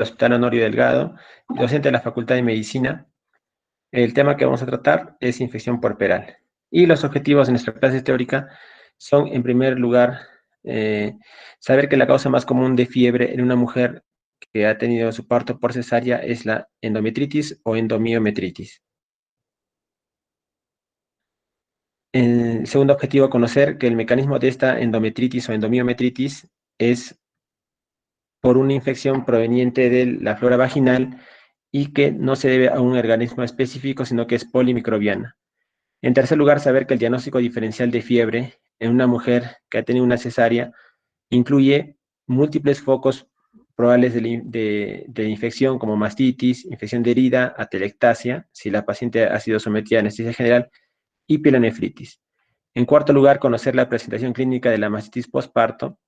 Hospital Honorio Delgado, docente de la Facultad de Medicina. El tema que vamos a tratar es infección puerperal. Y los objetivos de nuestra clase teórica son, en primer lugar, saber que la causa más común de fiebre en una mujer que ha tenido su parto por cesárea es la endometritis o endomiometritis. El segundo objetivo, conocer que el mecanismo de esta endometritis o endomiometritis es por una infección proveniente de la flora vaginal y que no se debe a un organismo específico, sino que es polimicrobiana. En tercer lugar, saber que el diagnóstico diferencial de fiebre en una mujer que ha tenido una cesárea incluye múltiples focos probables de infección como mastitis, infección de herida, atelectasia, si la paciente ha sido sometida a anestesia general, y pielonefritis. En cuarto lugar, conocer la presentación clínica de la mastitis postparto.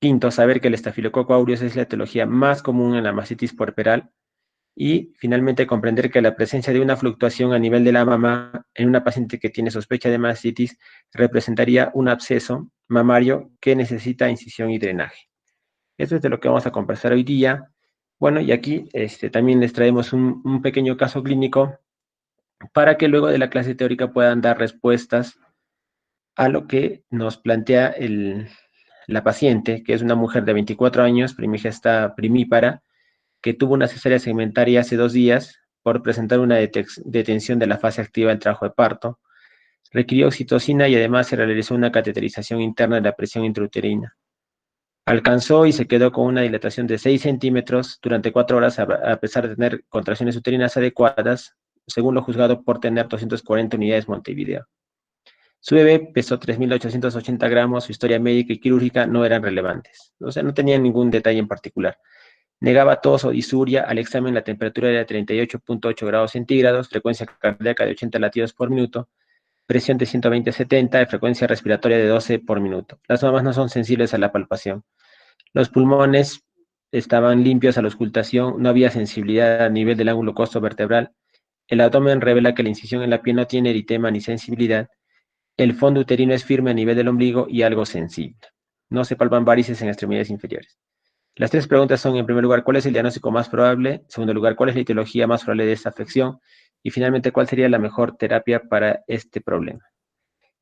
Quinto, saber que el estafilococo aureus es la etiología más común en la mastitis puerperal. Y finalmente comprender que la presencia de una fluctuación a nivel de la mama en una paciente que tiene sospecha de mastitis representaría un absceso mamario que necesita incisión y drenaje. Eso es de lo que vamos a conversar hoy día. Bueno, y aquí también les traemos un pequeño caso clínico para que luego de la clase teórica puedan dar respuestas a lo que nos plantea la paciente, que es una mujer de 24 años, primigesta primípara, que tuvo una cesárea segmentaria hace 2 días por presentar una detención de la fase activa del trabajo de parto. Requirió oxitocina y además se realizó una cateterización interna de la presión intrauterina. Alcanzó y se quedó con una dilatación de 6 centímetros durante 4 horas a pesar de tener contracciones uterinas adecuadas, según lo juzgado por tener 240 unidades Montevideo. Su bebé pesó 3.880 gramos, su historia médica y quirúrgica no eran relevantes, o sea, no tenían ningún detalle en particular. Negaba tos o disuria, al examen la temperatura era de 38.8 grados centígrados, frecuencia cardíaca de 80 latidos por minuto, presión de 120/70 y frecuencia respiratoria de 12 por minuto. Las mamas no son sensibles a la palpación. Los pulmones estaban limpios a la auscultación, no había sensibilidad a nivel del ángulo costo-vertebral. El abdomen revela que la incisión en la piel no tiene eritema ni sensibilidad. El fondo uterino es firme a nivel del ombligo y algo sensible. No se palpan varices en extremidades inferiores. Las 3 preguntas son, en primer lugar, ¿cuál es el diagnóstico más probable? En segundo lugar, ¿cuál es la etiología más probable de esta afección? Y finalmente, ¿cuál sería la mejor terapia para este problema?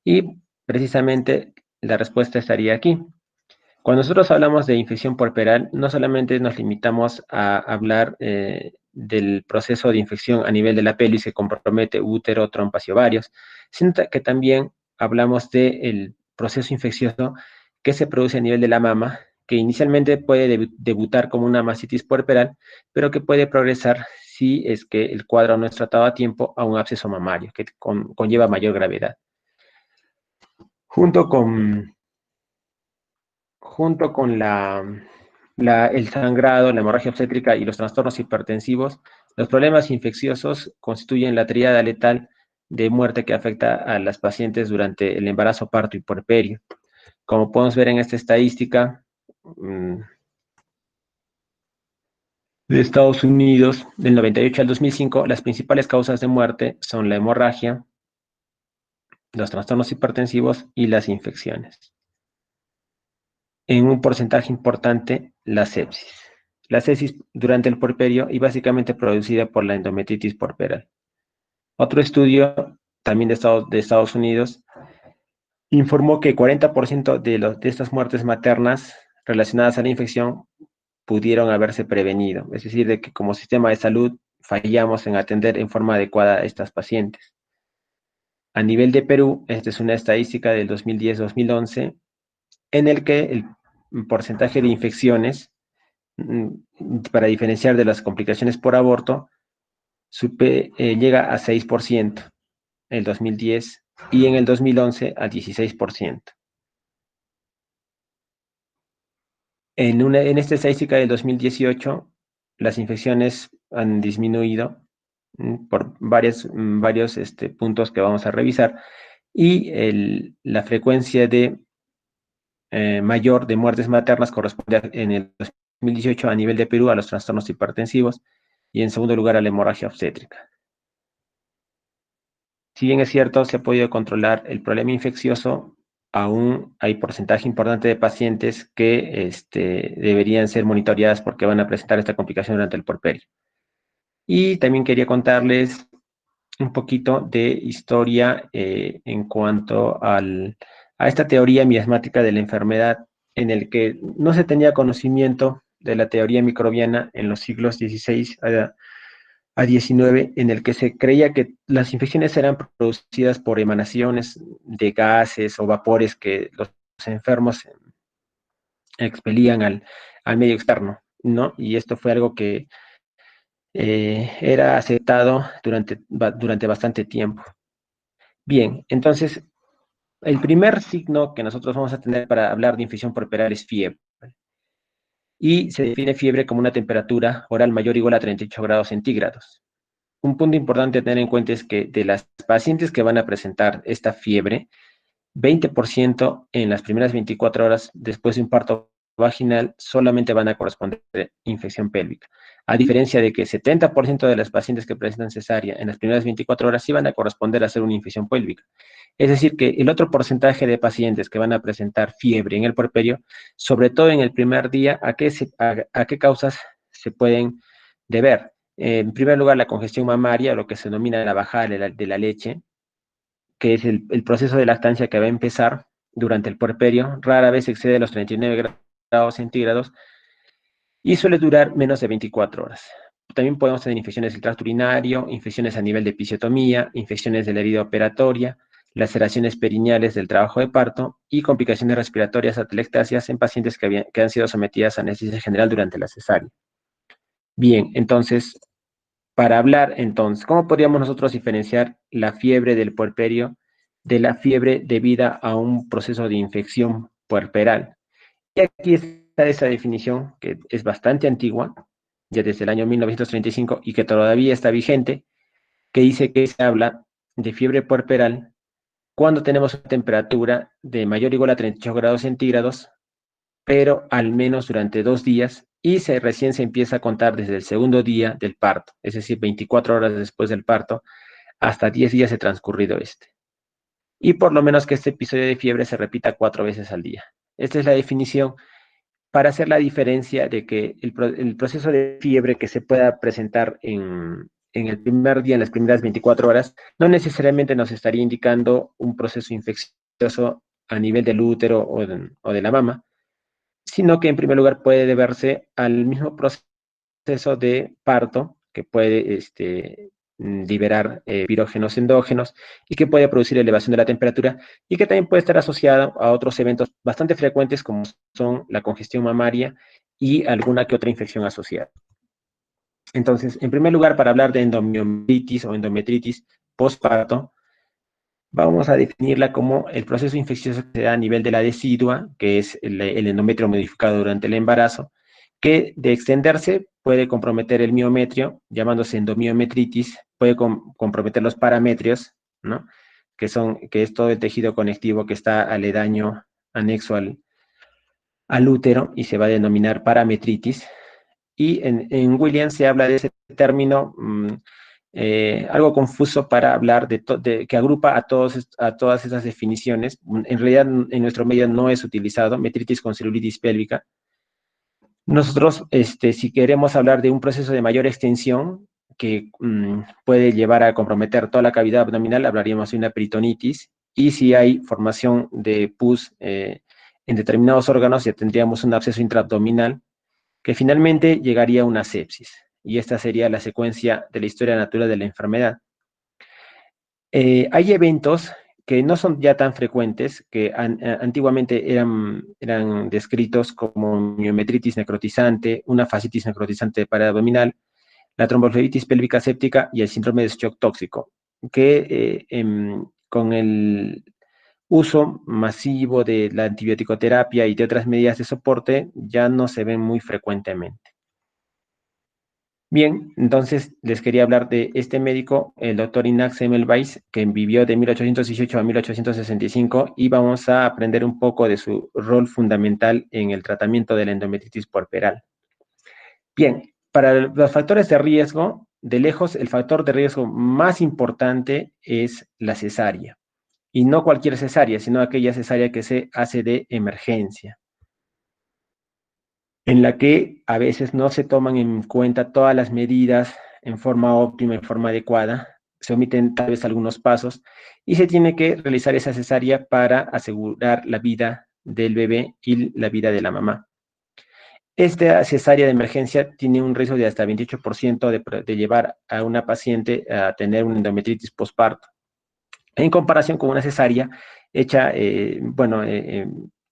Y precisamente la respuesta estaría aquí. Cuando nosotros hablamos de infección puerperal, no solamente nos limitamos a hablar del proceso de infección a nivel de la pelvis que compromete útero, trompas y ovarios, sino que también hablamos del proceso infeccioso que se produce a nivel de la mama, que inicialmente puede debutar como una mastitis puerperal, pero que puede progresar si es que el cuadro no es tratado a tiempo a un absceso mamario, que conlleva mayor gravedad. Junto con el sangrado, la hemorragia obstétrica y los trastornos hipertensivos, los problemas infecciosos constituyen la tríada letal de muerte que afecta a las pacientes durante el embarazo, parto y puerperio. Como podemos ver en esta estadística de Estados Unidos, del 98 al 2005, las principales causas de muerte son la hemorragia, los trastornos hipertensivos y las infecciones. En un porcentaje importante, la sepsis. La sepsis durante el puerperio y básicamente producida por la endometritis puerperal. Otro estudio, también de Estados Unidos, informó que 40% de estas muertes maternas relacionadas a la infección pudieron haberse prevenido, es decir, de que como sistema de salud fallamos en atender en forma adecuada a estas pacientes. A nivel de Perú, esta es una estadística del 2010-2011, en el que el porcentaje de infecciones, para diferenciar de las complicaciones por aborto, llega a 6% en el 2010 y en el 2011 a 16%. En esta estadística del 2018, las infecciones han disminuido por varios puntos que vamos a revisar y la frecuencia mayor de muertes maternas corresponde en el 2018 a nivel de Perú a los trastornos hipertensivos y en segundo lugar a la hemorragia obstétrica. Si bien es cierto, se ha podido controlar el problema infeccioso, aún hay porcentaje importante de pacientes que deberían ser monitoreadas porque van a presentar esta complicación durante el puerperio. Y también quería contarles un poquito de historia en cuanto a esta teoría miasmática de la enfermedad, en el que no se tenía conocimiento de la teoría microbiana en los siglos XVI a XIX, en el que se creía que las infecciones eran producidas por emanaciones de gases o vapores que los enfermos expelían al medio externo, ¿no? Y esto fue algo que era aceptado durante bastante tiempo. Bien, entonces, el primer signo que nosotros vamos a tener para hablar de infección puerperal es fiebre. Y se define fiebre como una temperatura oral mayor o igual a 38 grados centígrados. Un punto importante a tener en cuenta es que de las pacientes que van a presentar esta fiebre, 20% en las primeras 24 horas después de un parto vaginal solamente van a corresponder a infección pélvica. A diferencia de que 70% de las pacientes que presentan cesárea en las primeras 24 horas sí van a corresponder a ser una infección pélvica. Es decir, que el otro porcentaje de pacientes que van a presentar fiebre en el puerperio, sobre todo en el primer día, ¿a qué causas se pueden deber? En primer lugar, la congestión mamaria, lo que se denomina la bajada de la leche, que es el proceso de lactancia que va a empezar durante el puerperio, rara vez excede los 39 grados centígrados y suele durar menos de 24 horas. También podemos tener infecciones del tracto urinario, infecciones a nivel de episiotomía, infecciones de la herida operatoria, laceraciones perineales del trabajo de parto y complicaciones respiratorias atelectasias en pacientes que han sido sometidas a anestesia general durante la cesárea. Bien, entonces, para hablar, entonces, ¿cómo podríamos nosotros diferenciar la fiebre del puerperio de la fiebre debida a un proceso de infección puerperal? Y aquí está esa definición, que es bastante antigua, ya desde el año 1935, y que todavía está vigente, que dice que se habla de fiebre puerperal cuando tenemos una temperatura de mayor o igual a 38 grados centígrados, pero al menos durante 2 días, y recién se empieza a contar desde el segundo día del parto, es decir, 24 horas después del parto, hasta 10 días de transcurrido este. Y por lo menos que este episodio de fiebre se repita 4 veces al día. Esta es la definición para hacer la diferencia de que el proceso de fiebre que se pueda presentar en el primer día, en las primeras 24 horas, no necesariamente nos estaría indicando un proceso infeccioso a nivel del útero o de la mama, sino que en primer lugar puede deberse al mismo proceso de parto que puede liberar pirógenos endógenos y que puede producir elevación de la temperatura y que también puede estar asociado a otros eventos bastante frecuentes como son la congestión mamaria y alguna que otra infección asociada. Entonces, en primer lugar, para hablar de endomiomelitis o endometritis postparto, vamos a definirla como el proceso infeccioso que se da a nivel de la decidua, que es el endometrio modificado durante el embarazo, que de extenderse puede comprometer el miometrio, llamándose endomiometritis, puede comprometer los parametrios, ¿no? Que es todo el tejido conectivo que está aledaño, anexo al útero, y se va a denominar parametritis. Y en Williams se habla de ese término algo confuso para hablar que agrupa a todas esas definiciones. En realidad, en nuestro medio no es utilizado, metritis con celulitis pélvica. Nosotros, si queremos hablar de un proceso de mayor extensión que puede llevar a comprometer toda la cavidad abdominal, hablaríamos de una peritonitis, y si hay formación de pus en determinados órganos, ya tendríamos un absceso intraabdominal, que finalmente llegaría a una sepsis. Y esta sería la secuencia de la historia natural de la enfermedad. Hay eventos que no son ya tan frecuentes, que antiguamente eran descritos como miometritis necrotizante, una fascitis necrotizante de pared abdominal, la tromboflebitis pélvica séptica y el síndrome de shock tóxico, que con el uso masivo de la antibiótico-terapia y de otras medidas de soporte ya no se ven muy frecuentemente. Bien, entonces les quería hablar de este médico, el doctor Ignaz Semmelweis, que vivió de 1818 a 1865, y vamos a aprender un poco de su rol fundamental en el tratamiento de la endometritis puerperal. Bien, para los factores de riesgo, de lejos, el factor de riesgo más importante es la cesárea. y no cualquier cesárea, sino aquella cesárea que se hace de emergencia, en la que a veces no se toman en cuenta todas las medidas en forma óptima, en forma adecuada, se omiten tal vez algunos pasos y se tiene que realizar esa cesárea para asegurar la vida del bebé y la vida de la mamá. Esta cesárea de emergencia tiene un riesgo de hasta 28% de llevar a una paciente a tener una endometritis postparto, en comparación con una cesárea hecha,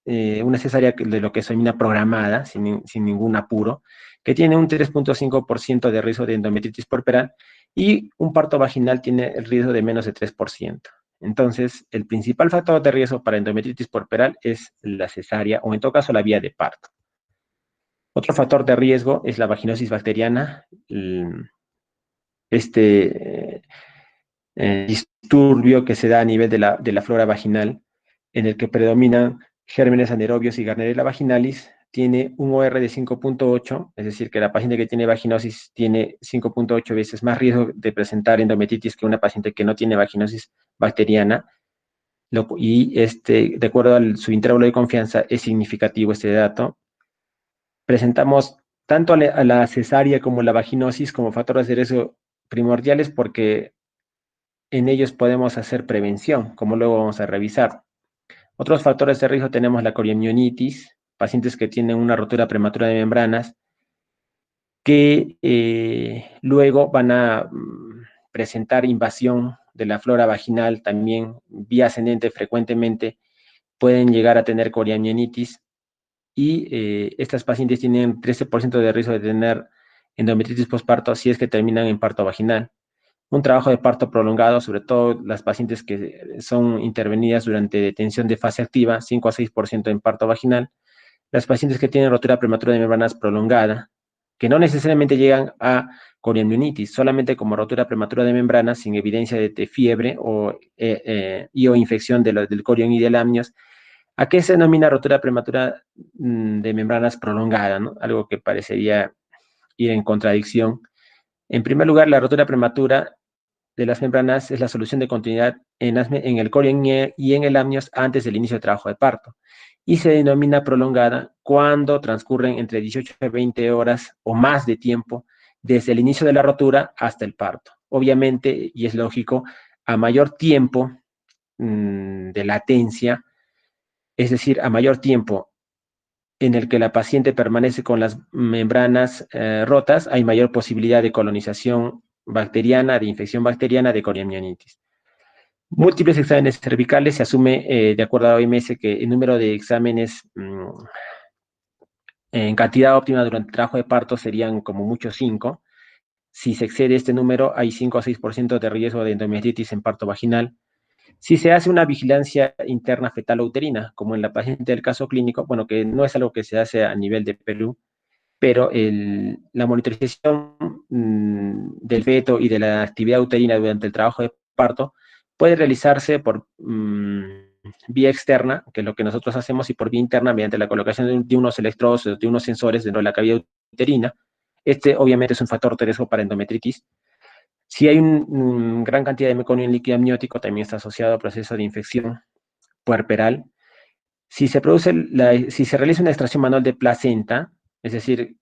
una cesárea de lo que se denomina programada, sin ningún apuro, que tiene un 3.5% de riesgo de endometritis puerperal y un parto vaginal tiene el riesgo de menos de 3%. Entonces, el principal factor de riesgo para endometritis puerperal es la cesárea o en todo caso la vía de parto. Otro factor de riesgo es la vaginosis bacteriana, este disturbio que se da a nivel de la flora vaginal, en el que predominan gérmenes anaerobios y Gardnerella vaginalis, tiene un OR de 5.8, es decir, que la paciente que tiene vaginosis tiene 5.8 veces más riesgo de presentar endometritis que una paciente que no tiene vaginosis bacteriana, de acuerdo a su intervalo de confianza, es significativo este dato. Presentamos tanto a la cesárea como la vaginosis como factores de riesgo primordiales porque en ellos podemos hacer prevención, como luego vamos a revisar. Otros factores de riesgo tenemos la coriamionitis, pacientes que tienen una rotura prematura de membranas, que luego van a presentar invasión de la flora vaginal, también vía ascendente frecuentemente, pueden llegar a tener coriamionitis y estas pacientes tienen 13% de riesgo de tener endometritis postparto si es que terminan en parto vaginal. Un trabajo de parto prolongado, sobre todo las pacientes que son intervenidas durante detención de fase activa, 5 a 6% en parto vaginal. Las pacientes que tienen rotura prematura de membranas prolongada, que no necesariamente llegan a coriamionitis, solamente como rotura prematura de membranas sin evidencia de fiebre y o infección del corión y del amnios. ¿A qué se denomina rotura prematura de membranas prolongada? ¿No? Algo que parecería ir en contradicción. En primer lugar, la rotura prematura de las membranas es la solución de continuidad en el corión y en el amnios antes del inicio del trabajo de parto. Y se denomina prolongada cuando transcurren entre 18 y 20 horas o más de tiempo desde el inicio de la rotura hasta el parto. Obviamente, y es lógico, a mayor tiempo de latencia, es decir, a mayor tiempo en el que la paciente permanece con las membranas rotas, hay mayor posibilidad de colonización bacteriana, de infección bacteriana, de coriamionitis. Múltiples exámenes cervicales, se asume, de acuerdo a OMS, que el número de exámenes en cantidad óptima durante el trabajo de parto serían como mucho 5. Si se excede este número, hay 5 a 6% de riesgo de endometritis en parto vaginal. Si se hace una vigilancia interna fetal uterina, como en la paciente del caso clínico, bueno, que no es algo que se hace a nivel de Perú, pero la monitorización del feto y de la actividad uterina durante el trabajo de parto puede realizarse por vía externa, que es lo que nosotros hacemos, y por vía interna mediante la colocación de unos electrodos, de unos sensores dentro de la cavidad uterina. Este obviamente es un factor de riesgo para endometritis. Si hay una gran cantidad de meconio en líquido amniótico, también está asociado a proceso de infección puerperal. Si se realiza una extracción manual de placenta, es decir,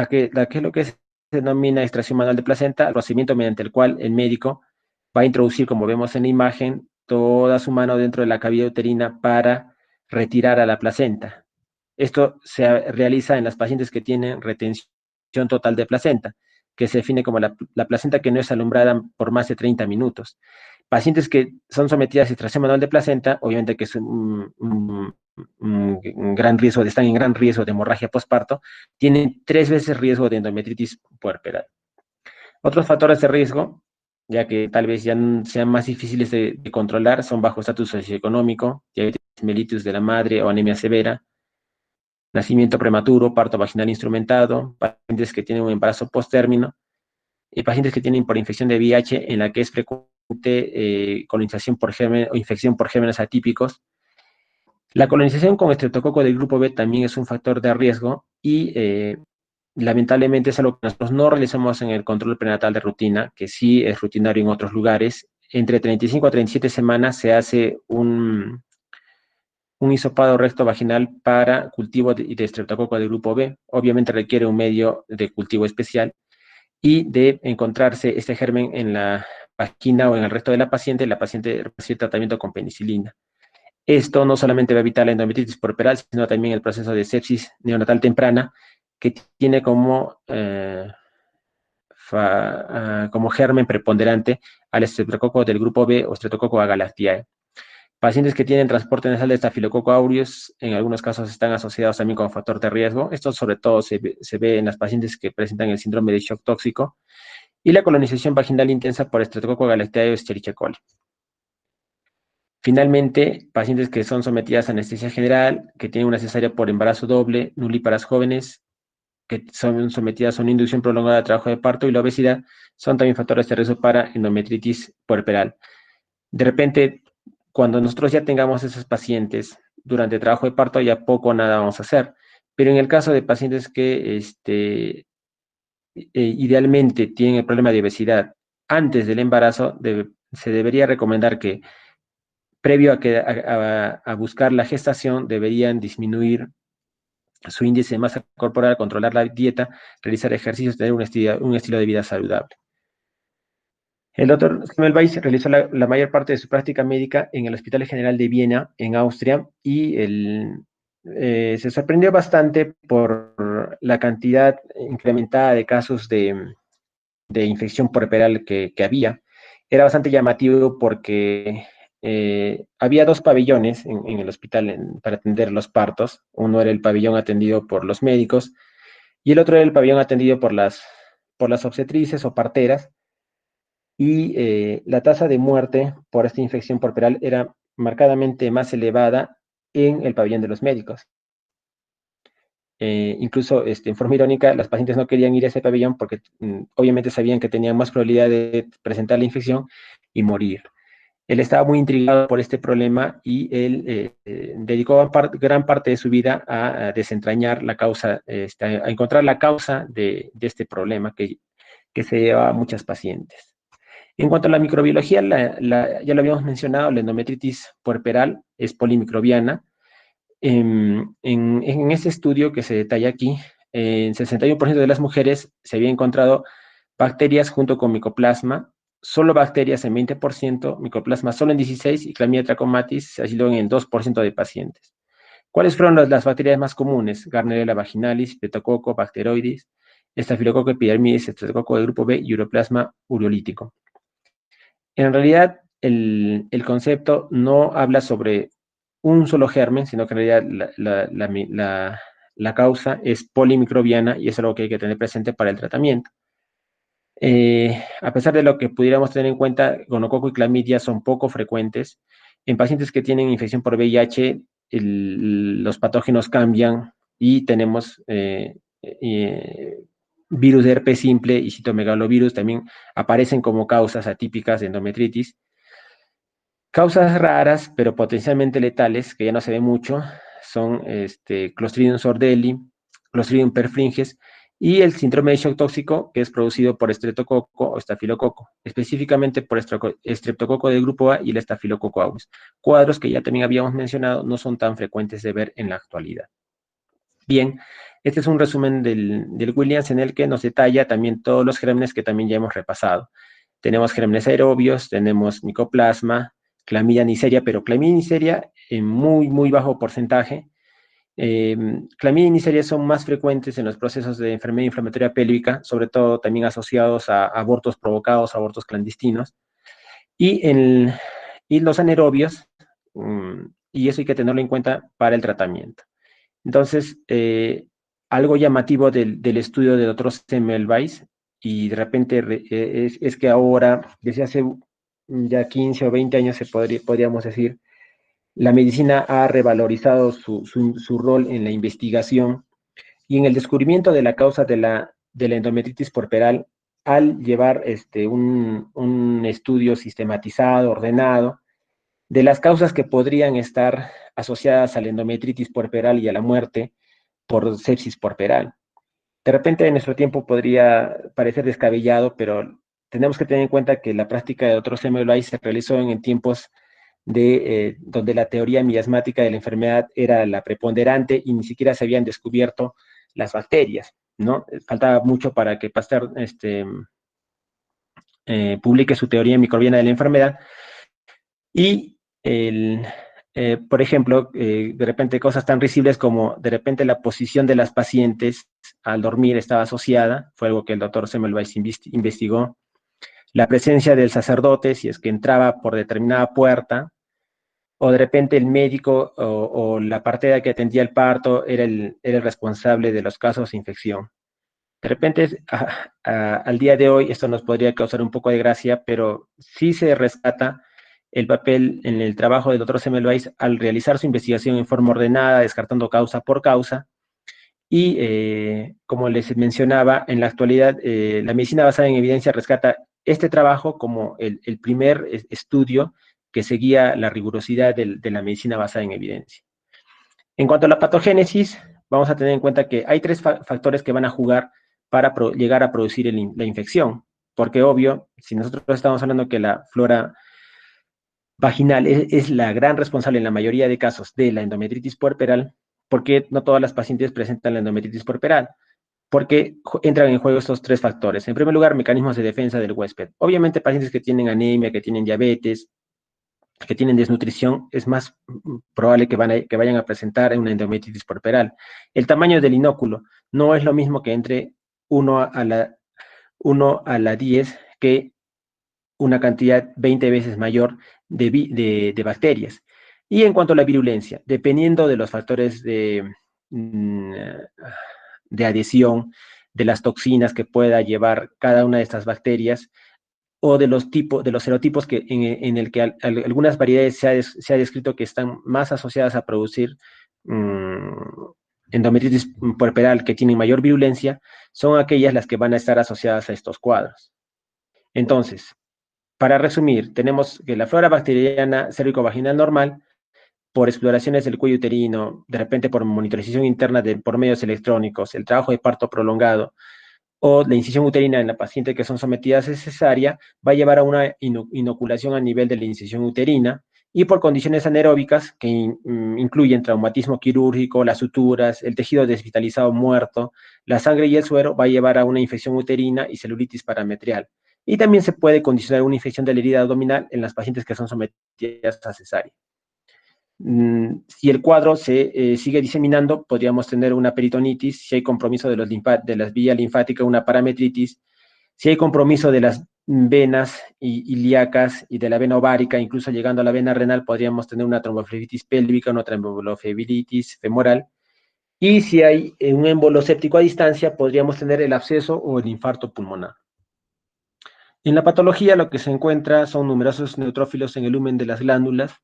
¿qué es lo que se denomina extracción manual de placenta? El procedimiento mediante el cual el médico va a introducir, como vemos en la imagen, toda su mano dentro de la cavidad uterina para retirar a la placenta. Esto se realiza en las pacientes que tienen retención total de placenta, que se define como la placenta que no es alumbrada por más de 30 minutos. Pacientes que son sometidas a extracción manual de placenta, obviamente que es un gran riesgo, están en gran riesgo de hemorragia postparto, tienen 3 veces riesgo de endometritis puerperal. Otros factores de riesgo, ya que tal vez ya sean más difíciles de controlar, son bajo estatus socioeconómico, diabetes mellitus de la madre o anemia severa, nacimiento prematuro, parto vaginal instrumentado, pacientes que tienen un embarazo post-término y pacientes que tienen por infección de VIH en la que es frecuente colonización por gérmenes o infección por gérmenes atípicos. La colonización con estreptococo del grupo B también es un factor de riesgo y lamentablemente es algo que nosotros no realizamos en el control prenatal de rutina, que sí es rutinario en otros lugares, entre 35 a 37 semanas se hace un hisopado recto vaginal para cultivo de estreptococo de grupo B. Obviamente requiere un medio de cultivo especial y de encontrarse este germen en la vagina o en el recto de la paciente recibe tratamiento con penicilina. Esto no solamente va a evitar la endometritis puerperal, sino también el proceso de sepsis neonatal temprana, que tiene como germen preponderante al estreptococo del grupo B o estreptococo agalactiae. Pacientes que tienen transporte nasal de estafilococo aureus, en algunos casos están asociados también con factor de riesgo. Esto sobre todo se ve en las pacientes que presentan el síndrome de shock tóxico y la colonización vaginal intensa por estreptococo agalactiae o Escherichia coli. Finalmente, pacientes que son sometidas a anestesia general, que tienen una cesárea por embarazo doble, nulíparas jóvenes, que son sometidas a una inducción prolongada de trabajo de parto y la obesidad, son también factores de riesgo para endometritis puerperal. De repente, cuando nosotros ya tengamos esos pacientes durante el trabajo de parto, ya poco o nada vamos a hacer. Pero en el caso de pacientes que idealmente tienen el problema de obesidad antes del embarazo, se debería recomendar que previo a buscar la gestación deberían disminuir su índice de masa corporal, controlar la dieta, realizar ejercicios, tener un estilo de vida saludable. El doctor Semmelweis realizó la mayor parte de su práctica médica en el Hospital General de Viena, en Austria, y se sorprendió bastante por la cantidad incrementada de casos de infección puerperal que había. Era bastante llamativo porque había dos pabellones en el hospital para atender los partos. Uno era el pabellón atendido por los médicos y el otro era el pabellón atendido por las obstetrices o parteras. Y la tasa de muerte por esta infección puerperal era marcadamente más elevada en el pabellón de los médicos. Incluso, en forma irónica, las pacientes no querían ir a ese pabellón porque obviamente sabían que tenían más probabilidad de presentar la infección y morir. Él estaba muy intrigado por este problema y él dedicó gran parte de su vida a desentrañar la causa, a encontrar la causa de este problema que se lleva a muchas pacientes. En cuanto a la microbiología, ya lo habíamos mencionado, la endometritis puerperal es polimicrobiana. En este estudio que se detalla aquí, en 61% de las mujeres se había encontrado bacterias junto con micoplasma, solo bacterias en 20%, micoplasma solo en 16% y Clamidia trachomatis ha sido en el 2% de pacientes. ¿Cuáles fueron las bacterias más comunes? Gardnerella vaginalis, Streptococcus bacteroides, Staphylococcus epidermidis, Streptococcus del grupo B y Uroplasma ureolítico. En realidad, el concepto no habla sobre un solo germen, sino que en realidad la causa es polimicrobiana y eso es algo que hay que tener presente para el tratamiento. A pesar de lo que pudiéramos tener en cuenta, gonococo y clamidia son poco frecuentes. En pacientes que tienen infección por VIH, los patógenos cambian y tenemos virus de herpes simple y citomegalovirus también aparecen como causas atípicas de endometritis. Causas raras, pero potencialmente letales, que ya no se ve mucho, son Clostridium sordelli, Clostridium perfringens y el síndrome de shock tóxico, que es producido por estreptococo o estafilococo, específicamente por estreptococo del grupo A y el estafilococo aureus. Cuadros que ya también habíamos mencionado no son tan frecuentes de ver en la actualidad. Bien, este es un resumen del Williams en el que nos detalla también todos los gérmenes que también ya hemos repasado. Tenemos gérmenes aerobios, tenemos micoplasma, clamidia neisseria, pero clamidia neisseria en muy, muy bajo porcentaje. Clamidia y neisseria son más frecuentes en los procesos de enfermedad inflamatoria pélvica, sobre todo también asociados a abortos provocados, abortos clandestinos. Y los anaerobios, y eso hay que tenerlo en cuenta para el tratamiento. Entonces, algo llamativo del estudio del doctor Semmelweis, y de repente es que ahora, desde hace ya 15 o 20 años, podríamos decir, la medicina ha revalorizado su rol en la investigación y en el descubrimiento de la causa de la endometritis puerperal al llevar un estudio sistematizado, ordenado, de las causas que podrían estar asociadas a la endometritis puerperal y a la muerte por sepsis puerperal. De repente en nuestro tiempo podría parecer descabellado, pero tenemos que tener en cuenta que la práctica de Dr. Semmelweis se realizó en tiempos donde la teoría miasmática de la enfermedad era la preponderante y ni siquiera se habían descubierto las bacterias, ¿no? Faltaba mucho para que Pasteur publique su teoría microbiana de la enfermedad y por ejemplo, de repente cosas tan risibles como de repente la posición de las pacientes al dormir estaba asociada, fue algo que el doctor Semmelweis investigó, la presencia del sacerdote, si es que entraba por determinada puerta, o de repente el médico o la partera que atendía el parto era el responsable de los casos de infección. De repente, al día de hoy, esto nos podría causar un poco de gracia, pero sí se rescata el papel en el trabajo del doctor Semmelweis al realizar su investigación en forma ordenada, descartando causa por causa. Y como les mencionaba, en la actualidad, la medicina basada en evidencia rescata este trabajo como el primer estudio que seguía la rigurosidad de la medicina basada en evidencia. En cuanto a la patogénesis, vamos a tener en cuenta que hay tres factores que van a jugar para llegar a producir la infección. Porque obvio, si nosotros estamos hablando que la flora vaginal es la gran responsable en la mayoría de casos de la endometritis puerperal, porque no todas las pacientes presentan la endometritis puerperal, porque entran en juego estos tres factores. En primer lugar, mecanismos de defensa del huésped. Obviamente, pacientes que tienen anemia, que tienen diabetes, que tienen desnutrición, es más probable que vayan a presentar una endometritis puerperal. El tamaño del inóculo no es lo mismo que entre 1 a la 10 que una cantidad 20 veces mayor de bacterias. Y en cuanto a la virulencia, dependiendo de los factores de adhesión, de las toxinas que pueda llevar cada una de estas bacterias, o de los tipos, de los serotipos en el que algunas variedades se ha descrito que están más asociadas a producir endometritis puerperal que tienen mayor virulencia, son aquellas las que van a estar asociadas a estos cuadros. Entonces, para resumir, tenemos que la flora bacteriana cérvico-vaginal normal, por exploraciones del cuello uterino, de repente por monitorización interna por medios electrónicos, el trabajo de parto prolongado, o la incisión uterina en la paciente que son sometidas a cesárea, va a llevar a una inoculación a nivel de la incisión uterina, y por condiciones anaeróbicas que incluyen traumatismo quirúrgico, las suturas, el tejido desvitalizado muerto, la sangre y el suero, va a llevar a una infección uterina y celulitis parametrial. Y también se puede condicionar una infección de la herida abdominal en las pacientes que son sometidas a cesárea. Si el cuadro se sigue diseminando, podríamos tener una peritonitis, si hay compromiso de las vías linfáticas, una parametritis, si hay compromiso de las venas ilíacas y de la vena ovárica, incluso llegando a la vena renal, podríamos tener una tromboflebitis pélvica, una tromboflebitis femoral, y si hay un émbolo séptico a distancia, podríamos tener el absceso o el infarto pulmonar. En la patología lo que se encuentra son numerosos neutrófilos en el lumen de las glándulas,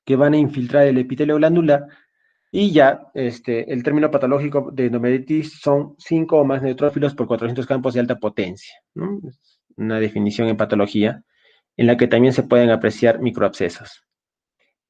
que van a infiltrar el epitelio glandular, y ya el término patológico de endometritis son 5 o más neutrófilos por 400 campos de alta potencia, ¿no? Es una definición en patología en la que también se pueden apreciar microabscesos.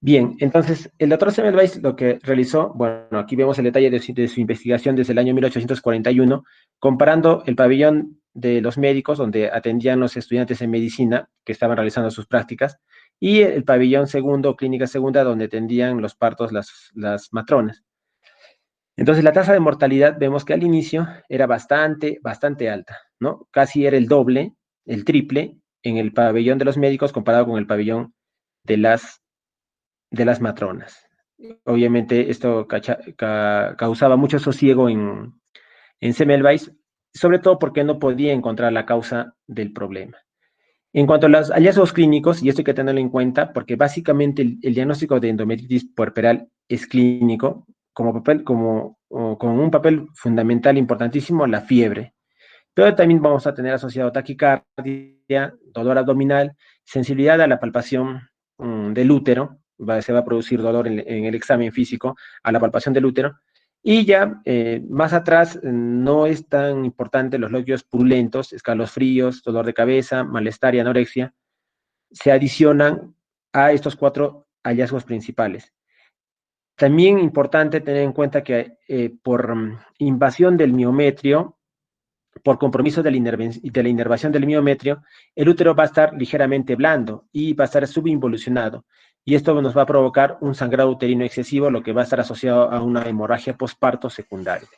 Bien, entonces el doctor Semmelweis lo que realizó, bueno, aquí vemos el detalle de su investigación desde el año 1841, comparando el pabellón de los médicos, donde atendían los estudiantes en medicina que estaban realizando sus prácticas, y el pabellón segundo, clínica segunda, donde atendían los partos las matronas. Entonces la tasa de mortalidad vemos que al inicio era bastante alta, ¿no? Casi era el doble, el triple, en el pabellón de los médicos comparado con el pabellón de las matronas. Obviamente esto causaba mucho sosiego en Semmelweis, sobre todo porque no podía encontrar la causa del problema. En cuanto a los hallazgos clínicos, y esto hay que tenerlo en cuenta, porque básicamente el diagnóstico de endometritis puerperal es clínico, con un papel fundamental importantísimo la fiebre. Pero también vamos a tener asociado taquicardia, dolor abdominal, sensibilidad a la palpación del útero, se va a producir dolor en el examen físico a la palpación del útero, y ya más atrás no es tan importante los loquios purulentos, escalofríos, dolor de cabeza, malestar y anorexia, se adicionan a estos 4 hallazgos principales. También importante tener en cuenta que por invasión del miometrio, por compromiso de la inervación del miometrio, el útero va a estar ligeramente blando y va a estar subinvolucionado. Y esto nos va a provocar un sangrado uterino excesivo, lo que va a estar asociado a una hemorragia posparto secundaria.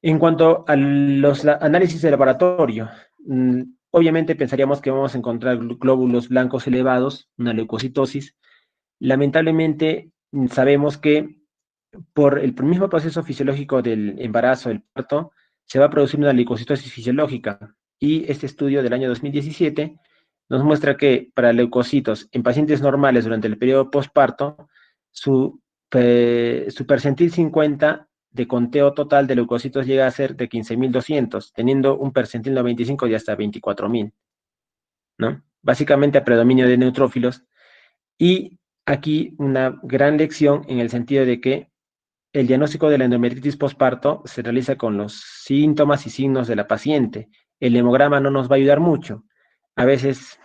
En cuanto a los análisis de laboratorio, obviamente pensaríamos que vamos a encontrar glóbulos blancos elevados, una leucocitosis. Lamentablemente, sabemos que por el mismo proceso fisiológico del embarazo, el parto, se va a producir una leucocitosis fisiológica. Y este estudio del año 2017 nos muestra que para leucocitos en pacientes normales durante el periodo postparto, su percentil 50 de conteo total de leucocitos llega a ser de 15.200, teniendo un percentil 95 de hasta 24.000, ¿no? Básicamente a predominio de neutrófilos. Y aquí una gran lección en el sentido de que el diagnóstico de la endometritis postparto se realiza con los síntomas y signos de la paciente. El hemograma no nos va a ayudar mucho. A veces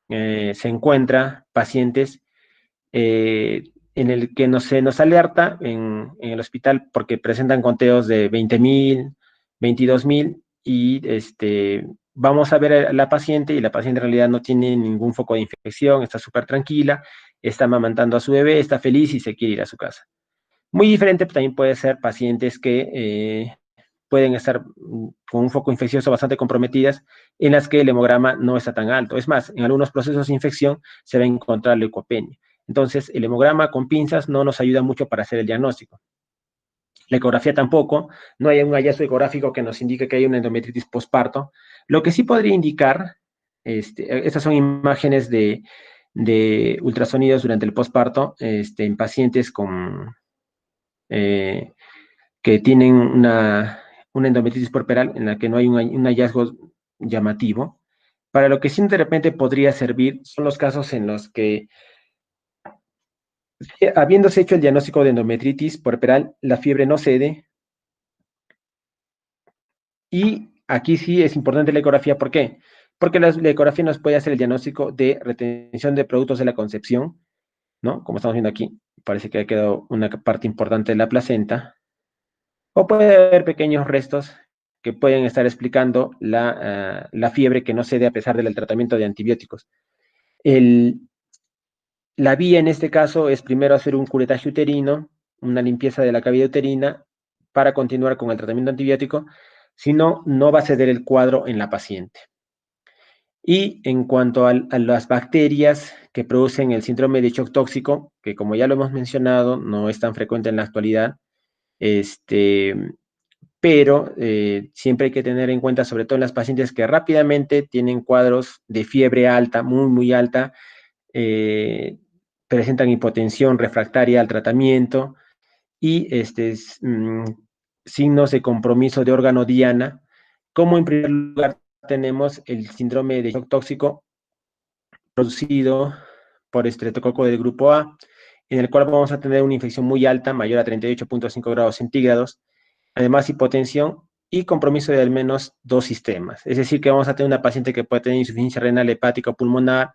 se encuentra pacientes en el que se nos alerta en el hospital porque presentan conteos de 20.000, 22.000 y vamos a ver a la paciente y la paciente en realidad no tiene ningún foco de infección, está súper tranquila, está amamantando a su bebé, está feliz y se quiere ir a su casa. Muy diferente también puede ser pacientes que pueden estar con un foco infeccioso bastante comprometidas, en las que el hemograma no está tan alto. Es más, en algunos procesos de infección se va a encontrar leucopenia. Entonces, el hemograma con pinzas no nos ayuda mucho para hacer el diagnóstico. La ecografía tampoco, no hay un hallazgo ecográfico que nos indique que hay una endometritis postparto. Lo que sí podría indicar, estas son imágenes de ultrasonidos durante el postparto en pacientes con que tienen una endometritis puerperal en la que no hay un hallazgo llamativo. Para lo que sí de repente podría servir son los casos en los que, habiéndose hecho el diagnóstico de endometritis puerperal, la fiebre no cede. Y aquí sí es importante la ecografía. ¿Por qué? Porque la ecografía nos puede hacer el diagnóstico de retención de productos de la concepción, ¿no? Como estamos viendo aquí, parece que ha quedado una parte importante de la placenta. O puede haber pequeños restos que pueden estar explicando la fiebre que no cede a pesar del tratamiento de antibióticos. La vía en este caso es primero hacer un curetaje uterino, una limpieza de la cavidad uterina para continuar con el tratamiento antibiótico, si no, no va a ceder el cuadro en la paciente. Y en cuanto a las bacterias que producen el síndrome de shock tóxico, que como ya lo hemos mencionado, no es tan frecuente en la actualidad, pero siempre hay que tener en cuenta, sobre todo en las pacientes que rápidamente tienen cuadros de fiebre alta, muy, muy alta, presentan hipotensión refractaria al tratamiento y signos de compromiso de órgano diana, como en primer lugar tenemos el síndrome de shock tóxico producido por estreptococo del grupo A, en el cual vamos a tener una infección muy alta, mayor a 38.5 grados centígrados, además hipotensión y compromiso de al menos dos sistemas. Es decir, que vamos a tener una paciente que puede tener insuficiencia renal hepática o pulmonar,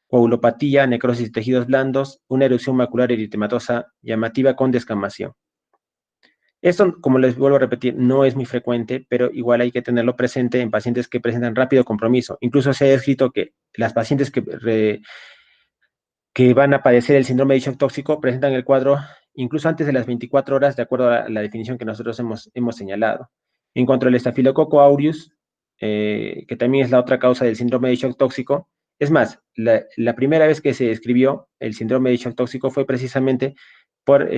coagulopatía, necrosis de tejidos blandos, una erupción macular eritematosa llamativa con descamación. Esto, como les vuelvo a repetir, no es muy frecuente, pero igual hay que tenerlo presente en pacientes que presentan rápido compromiso. Incluso se ha descrito que las pacientes que van a padecer el síndrome de shock tóxico presentan el cuadro incluso antes de las 24 horas, de acuerdo a la definición que nosotros hemos señalado. En cuanto al estafilococo aureus, que también es la otra causa del síndrome de shock tóxico, es más, la primera vez que se describió el síndrome de shock tóxico fue precisamente por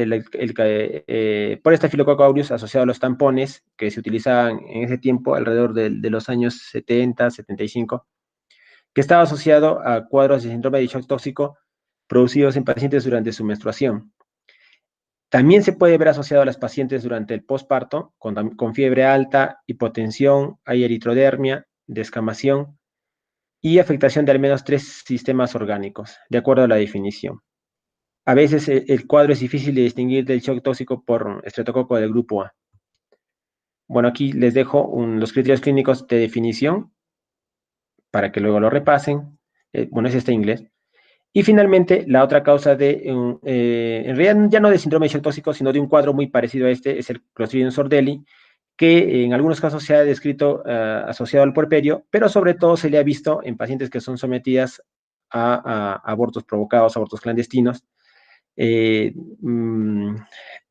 estafilococo aureus asociado a los tampones que se utilizaban en ese tiempo, alrededor de los años 70, 75, que estaba asociado a cuadros de síndrome de shock tóxico producidos en pacientes durante su menstruación. También se puede ver asociado a las pacientes durante el posparto, con fiebre alta, hipotensión, hay eritrodermia, descamación y afectación de al menos 3 sistemas orgánicos, de acuerdo a la definición. A veces el cuadro es difícil de distinguir del shock tóxico por estreptococo del grupo A. Bueno, aquí les dejo los criterios clínicos de definición para que luego lo repasen. Bueno, es este inglés. Y finalmente, la otra causa en realidad ya no de síndrome de shock tóxico, sino de un cuadro muy parecido a este, es el Clostridium sordeli, que en algunos casos se ha descrito asociado al puerperio, pero sobre todo se le ha visto en pacientes que son sometidas a abortos provocados, abortos clandestinos. En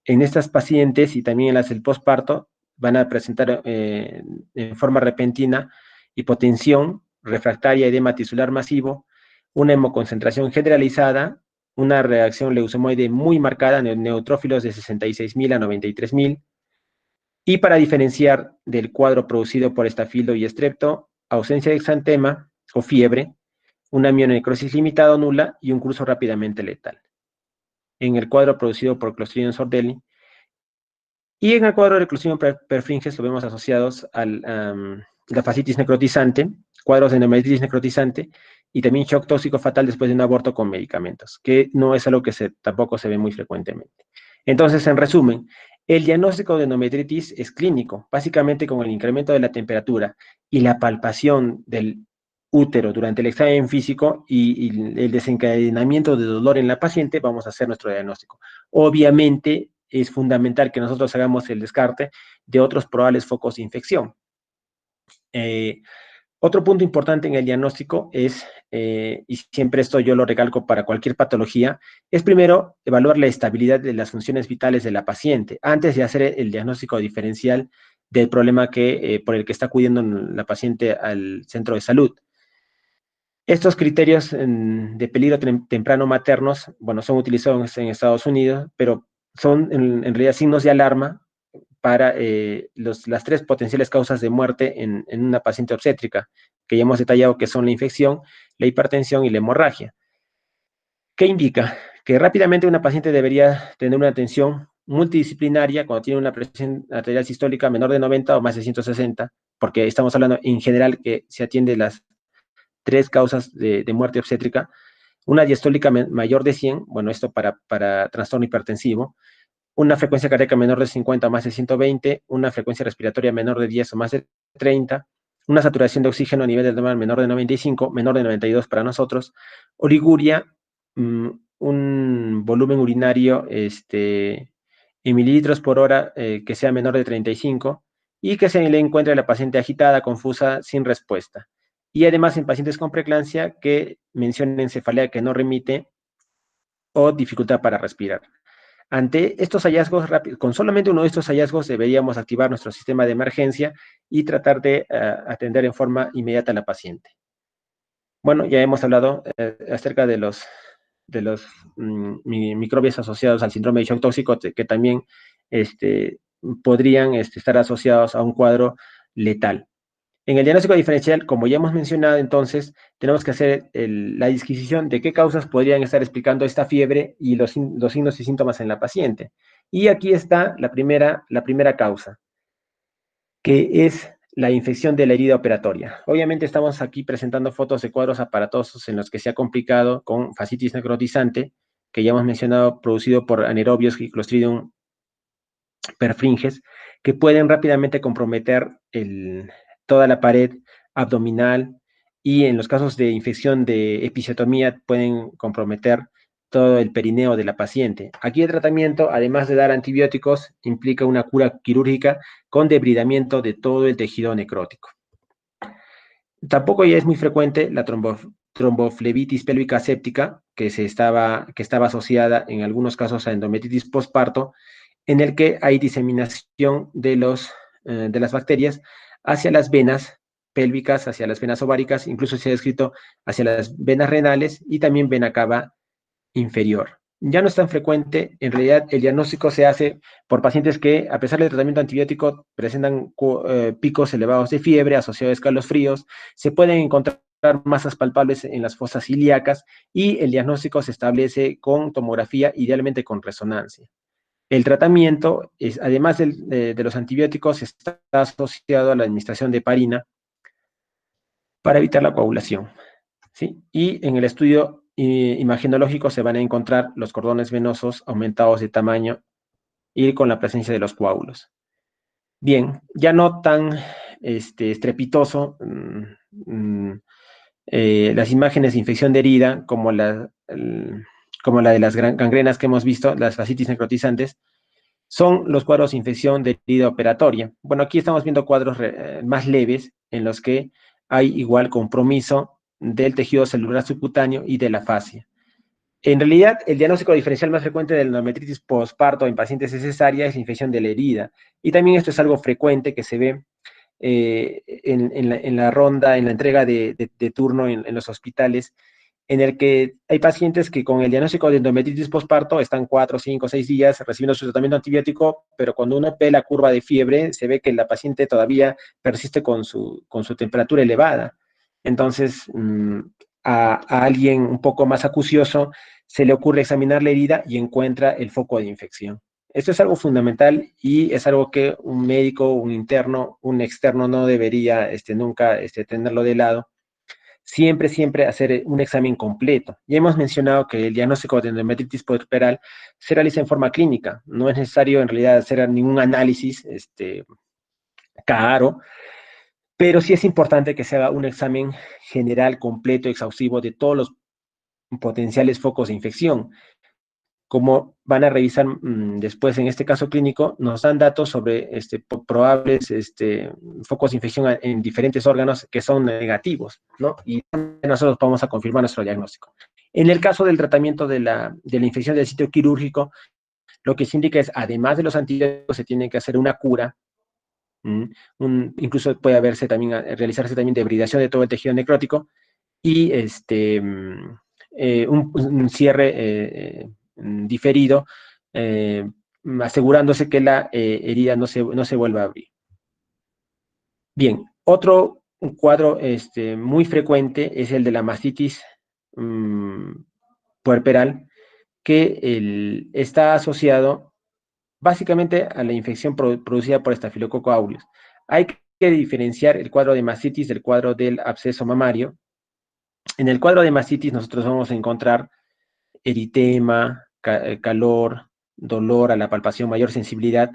estas pacientes y también en las del posparto van a presentar en forma repentina hipotensión refractaria, edema tisular masivo, una hemoconcentración generalizada, una reacción leucemoide muy marcada en neutrófilos de 66.000 a 93.000. Y para diferenciar del cuadro producido por estafilo y estrepto, ausencia de exantema o fiebre, una mielonecrosis limitada o nula y un curso rápidamente letal. En el cuadro producido por Clostridium sordelli. Y en el cuadro de Clostridium perfringens lo vemos asociados a la fascitis necrotizante, cuadros de endometritis necrotizante y también shock tóxico fatal después de un aborto con medicamentos, que no es algo que tampoco se ve muy frecuentemente. Entonces, en resumen, el diagnóstico de endometritis es clínico, básicamente con el incremento de la temperatura y la palpación del útero durante el examen físico y el desencadenamiento de dolor en la paciente, vamos a hacer nuestro diagnóstico. Obviamente, es fundamental que nosotros hagamos el descarte de otros probables focos de infección. Otro punto importante en el diagnóstico es, y siempre esto yo lo recalco para cualquier patología, es primero evaluar la estabilidad de las funciones vitales de la paciente antes de hacer el diagnóstico diferencial del problema por el que está acudiendo la paciente al centro de salud. Estos criterios de peligro temprano maternos, bueno, son utilizados en Estados Unidos, pero son en realidad signos de alarma para las tres potenciales causas de muerte en una paciente obstétrica, que ya hemos detallado que son la infección, la hipertensión y la hemorragia. ¿Qué indica? Que rápidamente una paciente debería tener una atención multidisciplinaria cuando tiene una presión arterial sistólica menor de 90 o más de 160, porque estamos hablando en general que se atiende las tres causas de muerte obstétrica, una diastólica mayor de 100, bueno, esto para trastorno hipertensivo, una frecuencia cardíaca menor de 50 o más de 120, una frecuencia respiratoria menor de 10 o más de 30, una saturación de oxígeno a nivel del normal menor de 95, menor de 92 para nosotros, oliguria, un volumen urinario en mililitros por hora que sea menor de 35 y que se le encuentre a la paciente agitada, confusa, sin respuesta. Y además en pacientes con preeclampsia que mencionen cefalea que no remite o dificultad para respirar. Ante estos hallazgos rápidos, con solamente uno de estos hallazgos deberíamos activar nuestro sistema de emergencia y tratar de atender en forma inmediata a la paciente. Bueno, ya hemos hablado acerca de los microbios asociados al síndrome de shock tóxico que también podrían estar asociados a un cuadro letal. En el diagnóstico diferencial, como ya hemos mencionado, entonces, tenemos que hacer la disquisición de qué causas podrían estar explicando esta fiebre y los signos y síntomas en la paciente. Y aquí está la primera causa, que es la infección de la herida operatoria. Obviamente estamos aquí presentando fotos de cuadros aparatosos en los que se ha complicado con fascitis necrotizante, que ya hemos mencionado, producido por anaerobios y Clostridium perfringens, que pueden rápidamente comprometer toda la pared abdominal y en los casos de infección de episiotomía pueden comprometer todo el perineo de la paciente. Aquí el tratamiento, además de dar antibióticos, implica una cura quirúrgica con debridamiento de todo el tejido necrótico. Tampoco ya es muy frecuente la tromboflebitis pélvica séptica, que estaba asociada en algunos casos a endometritis postparto, en el que hay diseminación de las bacterias hacia las venas pélvicas, hacia las venas ováricas, incluso se ha descrito hacia las venas renales y también vena cava inferior. Ya no es tan frecuente, en realidad el diagnóstico se hace por pacientes que, a pesar del tratamiento antibiótico, presentan picos elevados de fiebre asociados a escalofríos, se pueden encontrar masas palpables en las fosas ilíacas y el diagnóstico se establece con tomografía, idealmente con resonancia. El tratamiento, además de los antibióticos, está asociado a la administración de heparina para evitar la coagulación, ¿sí? Y en el estudio imagenológico se van a encontrar los cordones venosos aumentados de tamaño y con la presencia de los coágulos. Bien, ya no tan estrepitoso, las imágenes de infección de herida, como la de las gangrenas que hemos visto, las fascitis necrotizantes, son los cuadros de infección de herida operatoria. Bueno, aquí estamos viendo cuadros más leves en los que hay igual compromiso del tejido celular subcutáneo y de la fascia. En realidad, el diagnóstico diferencial más frecuente de la endometritis postparto en pacientes de cesárea es la infección de la herida. Y también esto es algo frecuente que se ve en la ronda, en la entrega de turno en los hospitales, en el que hay pacientes que con el diagnóstico de endometritis postparto están 4, 5, 6 días recibiendo su tratamiento antibiótico, pero cuando uno ve la curva de fiebre, se ve que la paciente todavía persiste con su temperatura elevada. Entonces, a alguien un poco más acucioso se le ocurre examinar la herida y encuentra el foco de infección. Esto es algo fundamental y es algo que un médico, un interno, un externo no debería nunca tenerlo de lado. Siempre, siempre hacer un examen completo. Ya hemos mencionado que el diagnóstico de endometritis puerperal se realiza en forma clínica. No es necesario en realidad hacer ningún análisis caro, pero sí es importante que se haga un examen general, completo, exhaustivo de todos los potenciales focos de infección. Como van a revisar después en este caso clínico, nos dan datos sobre probables focos de infección en diferentes órganos que son negativos, ¿no? Y nosotros vamos a confirmar nuestro diagnóstico. En el caso del tratamiento de la infección del sitio quirúrgico, lo que se indica es, además de los antibióticos, se tiene que hacer una cura, incluso puede haberse también, realizarse también debridación de todo el tejido necrótico y un cierre diferido, asegurándose que la herida no se vuelva a abrir. Bien, otro cuadro muy frecuente es el de la mastitis puerperal, que está asociado básicamente a la infección producida por Staphylococcus aureus. Hay que diferenciar el cuadro de mastitis del cuadro del absceso mamario. En el cuadro de mastitis nosotros vamos a encontrar eritema, calor, dolor a la palpación, mayor sensibilidad,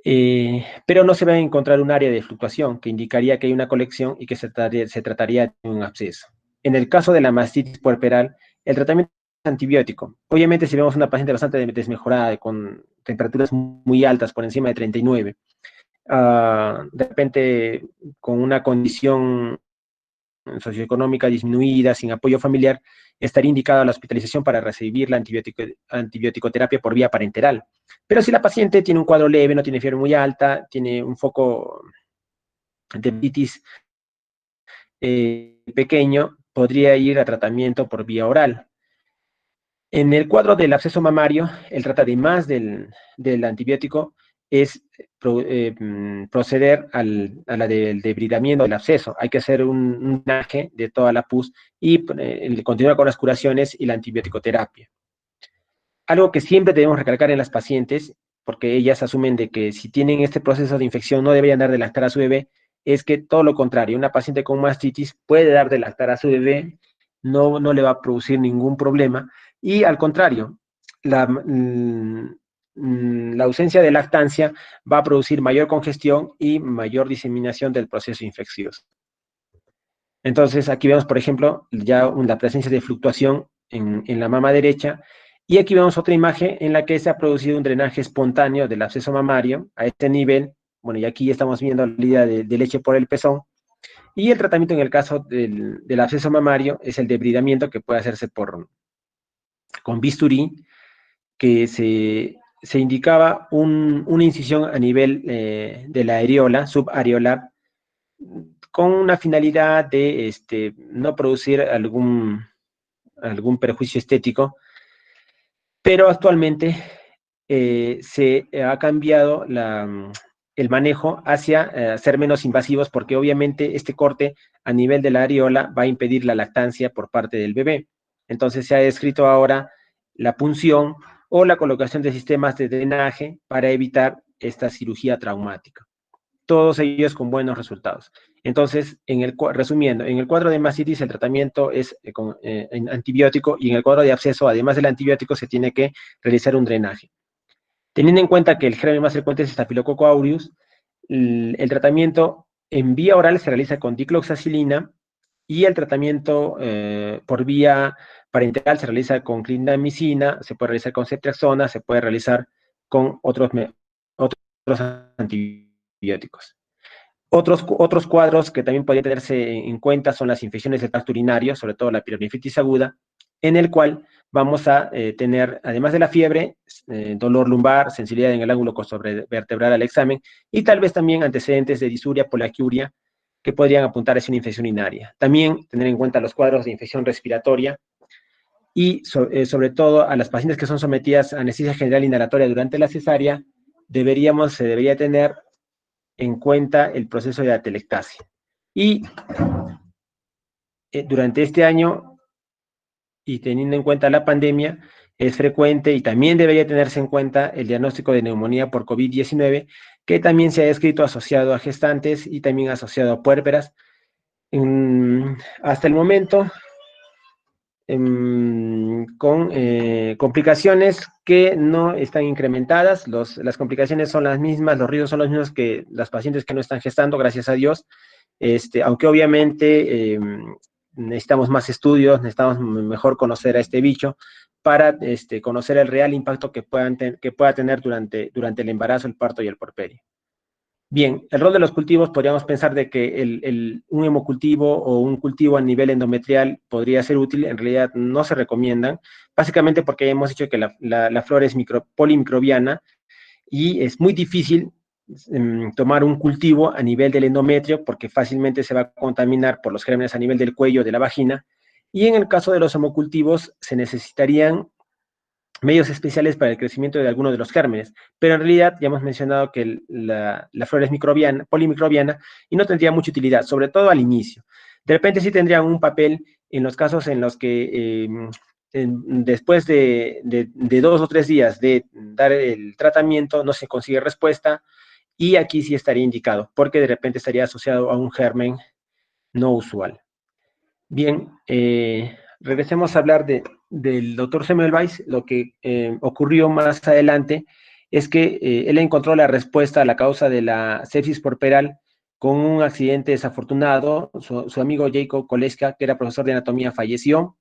pero no se va a encontrar un área de fluctuación que indicaría que hay una colección y que se trataría de un absceso. En el caso de la mastitis puerperal, el tratamiento es antibiótico. Obviamente, si vemos una paciente bastante desmejorada, con temperaturas muy altas, por encima de 39, de repente con una condición socioeconómica disminuida, sin apoyo familiar, estaría indicada la hospitalización para recibir la antibiótico-terapia por vía parenteral. Pero si la paciente tiene un cuadro leve, no tiene fiebre muy alta, tiene un foco de hepatitis pequeño, podría ir a tratamiento por vía oral. En el cuadro del absceso mamario, el además del antibiótico es proceder del debridamiento del absceso. Hay que hacer un drenaje de toda la pus y continuar con las curaciones y la antibiótico-terapia. Algo que siempre debemos recalcar en las pacientes, porque ellas asumen de que si tienen este proceso de infección no deberían dar de lactar a su bebé, es que todo lo contrario, una paciente con mastitis puede dar de lactar a su bebé, no le va a producir ningún problema, y al contrario, la ausencia de lactancia va a producir mayor congestión y mayor diseminación del proceso infeccioso. Entonces, aquí vemos, por ejemplo, ya la presencia de fluctuación en la mama derecha, y aquí vemos otra imagen en la que se ha producido un drenaje espontáneo del absceso mamario a este nivel. Bueno, y aquí estamos viendo la salida de leche por el pezón. Y el tratamiento en el caso del absceso mamario es el debridamiento, que puede hacerse con bisturí, que se indicaba una incisión a nivel de la areola, subareolar, con una finalidad de no producir algún perjuicio estético, pero actualmente se ha cambiado el manejo hacia ser menos invasivos, porque obviamente este corte a nivel de la areola va a impedir la lactancia por parte del bebé. Entonces se ha descrito ahora la punción o la colocación de sistemas de drenaje para evitar esta cirugía traumática. Todos ellos con buenos resultados. Entonces, resumiendo, en el cuadro de mastitis el tratamiento es antibiótico, y en el cuadro de absceso, además del antibiótico, se tiene que realizar un drenaje. Teniendo en cuenta que el germen más frecuente es Staphylococcus aureus, el tratamiento en vía oral se realiza con dicloxacilina, y el tratamiento por vía parenteral se realiza con clindamicina, se puede realizar con ceftriaxona, se puede realizar con otros antibióticos. Otros cuadros que también podrían tenerse en cuenta son las infecciones del tracto urinario, sobre todo la pielonefritis aguda, en el cual vamos a tener, además de la fiebre, dolor lumbar, sensibilidad en el ángulo vertebral al examen, y tal vez también antecedentes de disuria, poliaquiuria, que podrían apuntar a una infección urinaria. También tener en cuenta los cuadros de infección respiratoria y sobre todo a las pacientes que son sometidas a anestesia general inhalatoria durante la cesárea, se debería tener en cuenta el proceso de atelectasia. Y durante este año, y teniendo en cuenta la pandemia, es frecuente y también debería tenerse en cuenta el diagnóstico de neumonía por COVID-19, que también se ha descrito asociado a gestantes y también asociado a puérperas. Hasta el momento, con complicaciones que no están incrementadas. Las complicaciones son las mismas, los riesgos son los mismos que las pacientes que no están gestando, gracias a Dios. Aunque obviamente necesitamos más estudios, necesitamos mejor conocer a este bicho para conocer el real impacto que pueda tener durante el embarazo, el parto y el puerperio. Bien, el rol de los cultivos, podríamos pensar de que un hemocultivo o un cultivo a nivel endometrial podría ser útil, en realidad no se recomiendan, básicamente porque hemos dicho que la flora es polimicrobiana y es muy difícil tomar un cultivo a nivel del endometrio porque fácilmente se va a contaminar por los gérmenes a nivel del cuello, de la vagina, y en el caso de los hemocultivos se necesitarían medios especiales para el crecimiento de algunos de los gérmenes, pero en realidad ya hemos mencionado que la flora es polimicrobiana y no tendría mucha utilidad, sobre todo al inicio. De repente sí tendría un papel en los casos en los que después de 2 o 3 días de dar el tratamiento no se consigue respuesta, y aquí sí estaría indicado, porque de repente estaría asociado a un germen no usual. Bien, regresemos a hablar del doctor Semmelweis. Lo que ocurrió más adelante es que él encontró la respuesta a la causa de la sepsis puerperal con un accidente desafortunado. Su amigo Jacob Koleska, que era profesor de anatomía, falleció,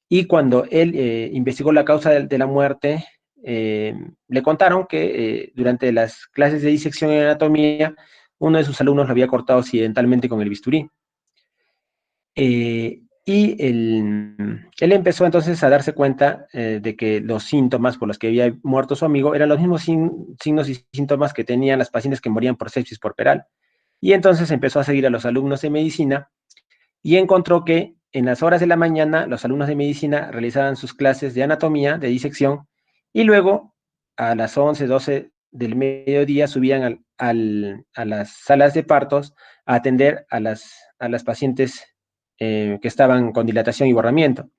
y cuando él investigó la causa de la muerte, le contaron que durante las clases de disección en anatomía, uno de sus alumnos lo había cortado accidentalmente con el bisturí. Él empezó entonces a darse cuenta de que los síntomas por los que había muerto su amigo eran los mismos signos y síntomas que tenían las pacientes que morían por sepsis puerperal. Y entonces empezó a seguir a los alumnos de medicina y encontró que en las horas de la mañana los alumnos de medicina realizaban sus clases de anatomía, de disección, y luego a las 11, 12 del mediodía subían a las salas de partos a atender a las pacientes que estaban con dilatación y borramiento,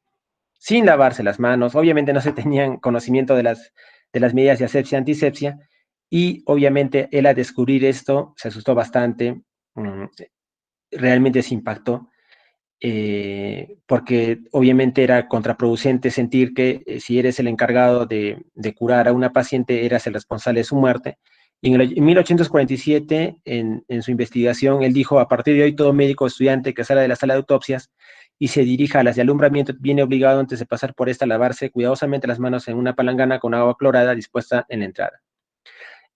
sin lavarse las manos. Obviamente no se tenían conocimiento de las medidas de asepsia, antisepsia, y obviamente él, al descubrir esto, se asustó bastante, realmente se impactó, porque obviamente era contraproducente sentir que si eres el encargado de curar a una paciente, eras el responsable de su muerte. Y en 1847, en su investigación, él dijo: a partir de hoy, todo médico o estudiante que salga de la sala de autopsias y se dirija a las de alumbramiento, viene obligado, antes de pasar por esta, a lavarse cuidadosamente las manos en una palangana con agua clorada dispuesta en la entrada.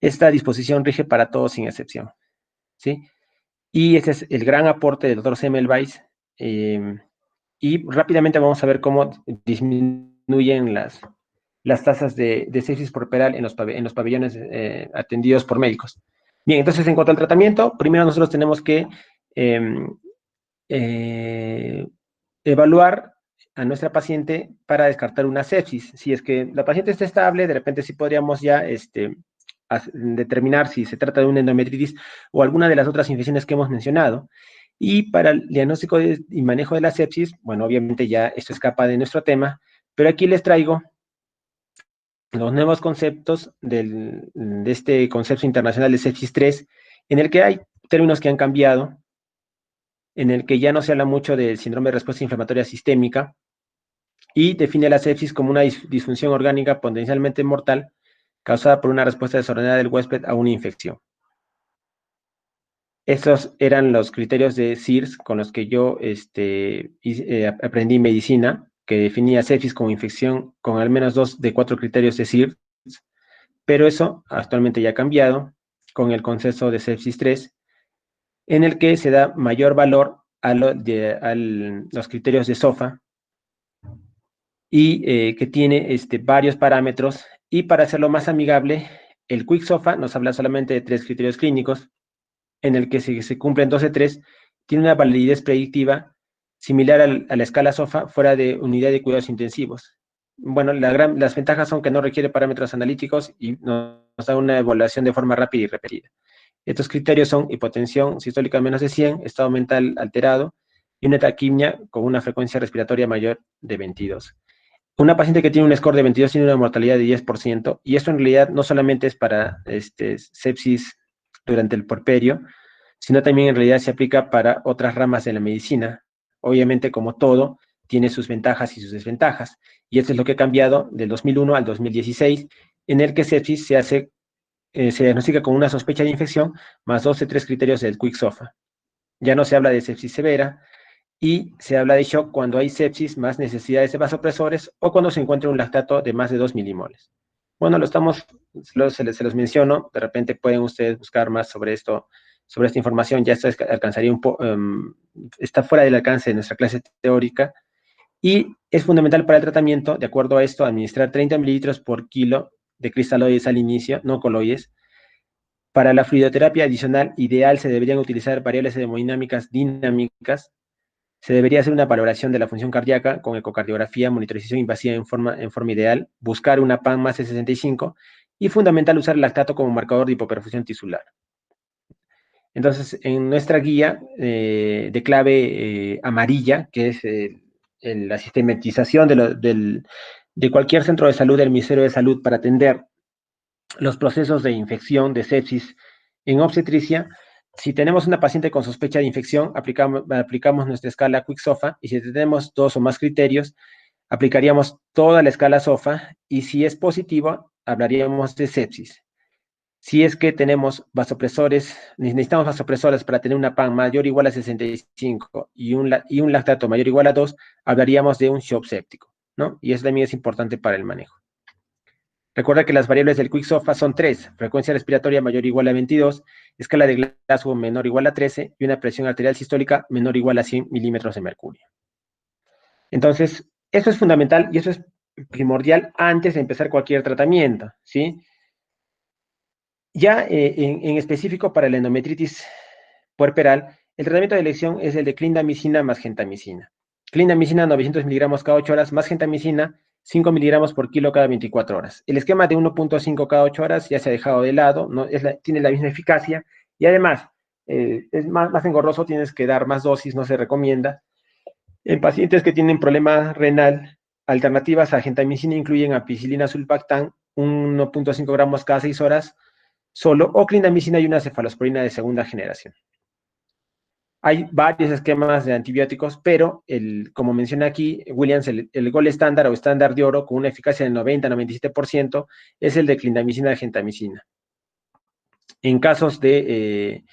Esta disposición rige para todos sin excepción, ¿sí? Y ese es el gran aporte del doctor Semmelweis. Y rápidamente vamos a ver cómo disminuyen las tasas de sepsis puerperal en los pabellones atendidos por médicos. Bien, entonces, en cuanto al tratamiento, primero nosotros tenemos que evaluar a nuestra paciente para descartar una sepsis. Si es que la paciente está estable, de repente sí podríamos ya determinar si se trata de una endometritis o alguna de las otras infecciones que hemos mencionado. Y para el diagnóstico y manejo de la sepsis, bueno, obviamente ya esto escapa de nuestro tema, pero aquí les traigo los nuevos conceptos de este concepto internacional de sepsis 3, en el que hay términos que han cambiado, en el que ya no se habla mucho del síndrome de respuesta inflamatoria sistémica, y define la sepsis como una disfunción orgánica potencialmente mortal causada por una respuesta desordenada del huésped a una infección. Estos eran los criterios de SIRS con los que yo aprendí medicina, que definía sepsis como infección con al menos 2 de 4 criterios de SIRS, pero eso actualmente ya ha cambiado con el consenso de sepsis 3, en el que se da mayor valor a los criterios de SOFA y que tiene varios parámetros. Y para hacerlo más amigable, el Quick SOFA nos habla solamente de 3 criterios clínicos, en el que se cumplen 2 de 3, tiene una validez predictiva similar a la escala SOFA fuera de unidad de cuidados intensivos. Bueno, las ventajas son que no requiere parámetros analíticos y nos da una evaluación de forma rápida y repetida. Estos criterios son hipotensión sistólica menos de 100, estado mental alterado y una taquimia con una frecuencia respiratoria mayor de 22. Una paciente que tiene un score de 22 tiene una mortalidad de 10%, y esto en realidad no solamente es para sepsis durante el puerperio, sino también en realidad se aplica para otras ramas de la medicina. Obviamente, como todo, tiene sus ventajas y sus desventajas. Y esto es lo que ha cambiado del 2001 al 2016, en el que sepsis se diagnostica con una sospecha de infección, más 2 de 3 criterios del Quick SOFA. Ya no se habla de sepsis severa, y se habla de shock cuando hay sepsis más necesidades de vasopresores o cuando se encuentra un lactato de más de 2 milimoles. Bueno, se los menciono, de repente pueden ustedes buscar más sobre esto, sobre esta información, ya esto alcanzaría está fuera del alcance de nuestra clase teórica, y es fundamental para el tratamiento, de acuerdo a esto, administrar 30 mililitros por kilo de cristaloides al inicio, no coloides. Para la fluidoterapia adicional, ideal se deberían utilizar variables hemodinámicas dinámicas. Se debería hacer una valoración de la función cardíaca con ecocardiografía, monitorización invasiva en forma ideal, buscar una PAN más de 65 y fundamental usar el lactato como marcador de hipoperfusión tisular. Entonces, en nuestra guía de clave amarilla, que es la sistematización de cualquier centro de salud del Ministerio de Salud para atender los procesos de infección, de sepsis en obstetricia, si tenemos una paciente con sospecha de infección, aplicamos nuestra escala Quick SOFA, y si tenemos 2 o más criterios, aplicaríamos toda la escala SOFA, y si es positivo, hablaríamos de sepsis. Si es que tenemos vasopresores, necesitamos vasopresores para tener una PAN mayor o igual a 65 y un lactato mayor o igual a 2, hablaríamos de un shock séptico, ¿no? Y eso también es importante para el manejo. Recuerda que las variables del Quick SOFA son 3: frecuencia respiratoria mayor o igual a 22, escala de Glasgow menor o igual a 13 y una presión arterial sistólica menor o igual a 100 milímetros de mercurio. Entonces, eso es fundamental y eso es primordial antes de empezar cualquier tratamiento, ¿sí? Ya en específico para la endometritis puerperal, el tratamiento de elección es el de clindamicina más gentamicina. Clindamicina 900 miligramos cada 8 horas más gentamicina 5 miligramos por kilo cada 24 horas. El esquema de 1.5 cada 8 horas ya se ha dejado de lado, ¿no? Tiene la misma eficacia y además es más engorroso, tienes que dar más dosis, no se recomienda. En pacientes que tienen problema renal, alternativas a gentamicina incluyen ampicilina sulpactam, 1.5 gramos cada 6 horas solo, o clindamicina y una cefalosporina de segunda generación. Hay varios esquemas de antibióticos, pero como menciona aquí Williams, el gol estándar o estándar de oro con una eficacia del 90-97% es el de clindamicina gentamicina. En casos de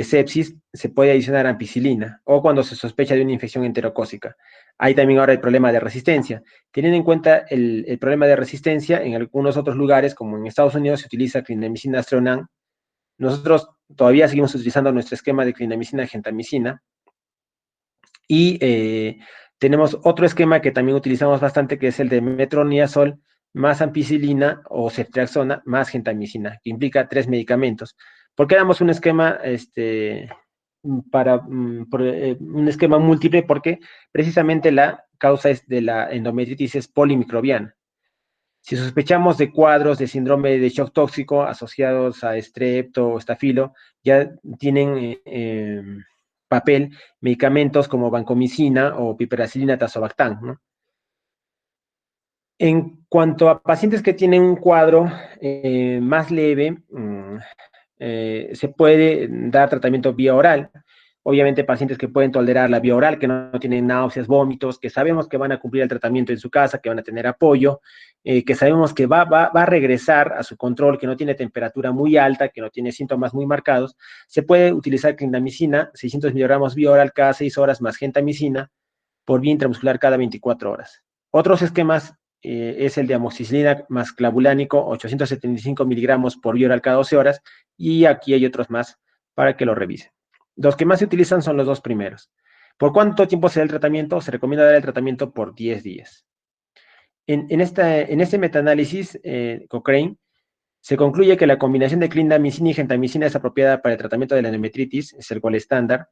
sepsis se puede adicionar ampicilina o cuando se sospecha de una infección enterocócica. Hay también ahora el problema de resistencia. Teniendo en cuenta el problema de resistencia, en algunos otros lugares, como en Estados Unidos, se utiliza clindamicina Stronan. Nosotros todavía seguimos utilizando nuestro esquema de clindamicina gentamicina. Y tenemos otro esquema que también utilizamos bastante, que es el de metronidazol más ampicilina o ceftriaxona más gentamicina, que implica 3 medicamentos. ¿Por qué damos un esquema un esquema múltiple? Porque precisamente la causa de la endometritis es polimicrobiana. Si sospechamos de cuadros de síndrome de shock tóxico asociados a estrepto o estafilo, ya tienen papel medicamentos como vancomicina o piperacilina tazobactam, ¿no? En cuanto a pacientes que tienen un cuadro más leve, se puede dar tratamiento vía oral. Obviamente pacientes que pueden tolerar la vía oral, que no tienen náuseas, vómitos, que sabemos que van a cumplir el tratamiento en su casa, que van a tener apoyo, que sabemos que va a regresar a su control, que no tiene temperatura muy alta, que no tiene síntomas muy marcados, se puede utilizar clindamicina, 600 miligramos vía oral cada 6 horas más gentamicina por vía intramuscular cada 24 horas. Otros esquemas es el de amoxicilina más clavulánico, 875 miligramos por vía oral cada 12 horas, y aquí hay otros más para que lo revisen. Los que más se utilizan son los dos primeros. ¿Por cuánto tiempo se da el tratamiento? Se recomienda dar el tratamiento por 10 días. En este metaanálisis, Cochrane, se concluye que la combinación de clindamicina y gentamicina es apropiada para el tratamiento de la endometritis, es el gol estándar.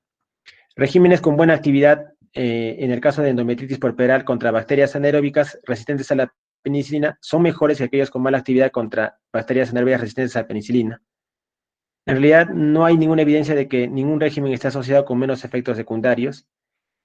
Regímenes con buena actividad, en el caso de endometritis puerperal contra bacterias anaeróbicas resistentes a la penicilina, son mejores que aquellos con mala actividad contra bacterias anaeróbicas resistentes a la penicilina. En realidad, no hay ninguna evidencia de que ningún régimen esté asociado con menos efectos secundarios.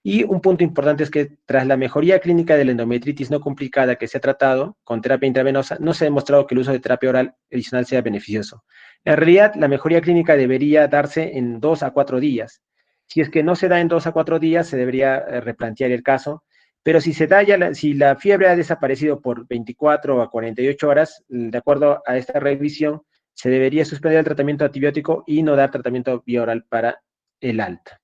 Y un punto importante es que tras la mejoría clínica de la endometritis no complicada que se ha tratado con terapia intravenosa, no se ha demostrado que el uso de terapia oral adicional sea beneficioso. En realidad, la mejoría clínica debería darse en 2 a 4 días. Si es que no se da en 2 a 4 días, se debería replantear el caso. Pero si se da ya si la fiebre ha desaparecido por 24 a 48 horas, de acuerdo a esta revisión, se debería suspender el tratamiento antibiótico y no dar tratamiento vía oral para el alta.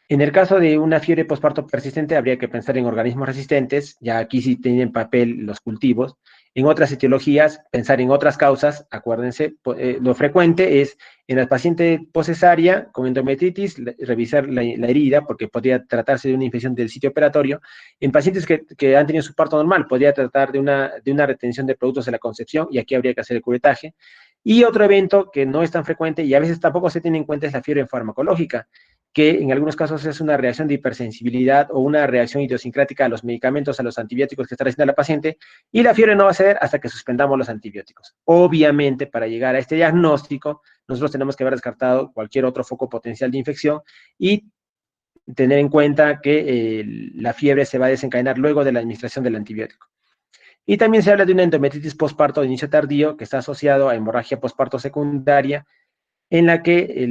En el caso de una fiebre posparto persistente, habría que pensar en organismos resistentes, ya aquí sí tienen papel los cultivos. En otras etiologías, pensar en otras causas, acuérdense, lo frecuente es en las pacientes poscesárea con endometritis, revisar la herida, porque podría tratarse de una infección del sitio operatorio. En pacientes que han tenido su parto normal, podría tratar de una retención de productos de la concepción, y aquí habría que hacer el curetaje. Y otro evento que no es tan frecuente y a veces tampoco se tiene en cuenta es la fiebre farmacológica, que en algunos casos es una reacción de hipersensibilidad o una reacción idiosincrática a los medicamentos, a los antibióticos que está recibiendo la paciente, y la fiebre no va a ceder hasta que suspendamos los antibióticos. Obviamente, para llegar a este diagnóstico, nosotros tenemos que haber descartado cualquier otro foco potencial de infección y tener en cuenta que la fiebre se va a desencadenar luego de la administración del antibiótico. Y también se habla de una endometritis postparto de inicio tardío que está asociado a hemorragia postparto secundaria, en la que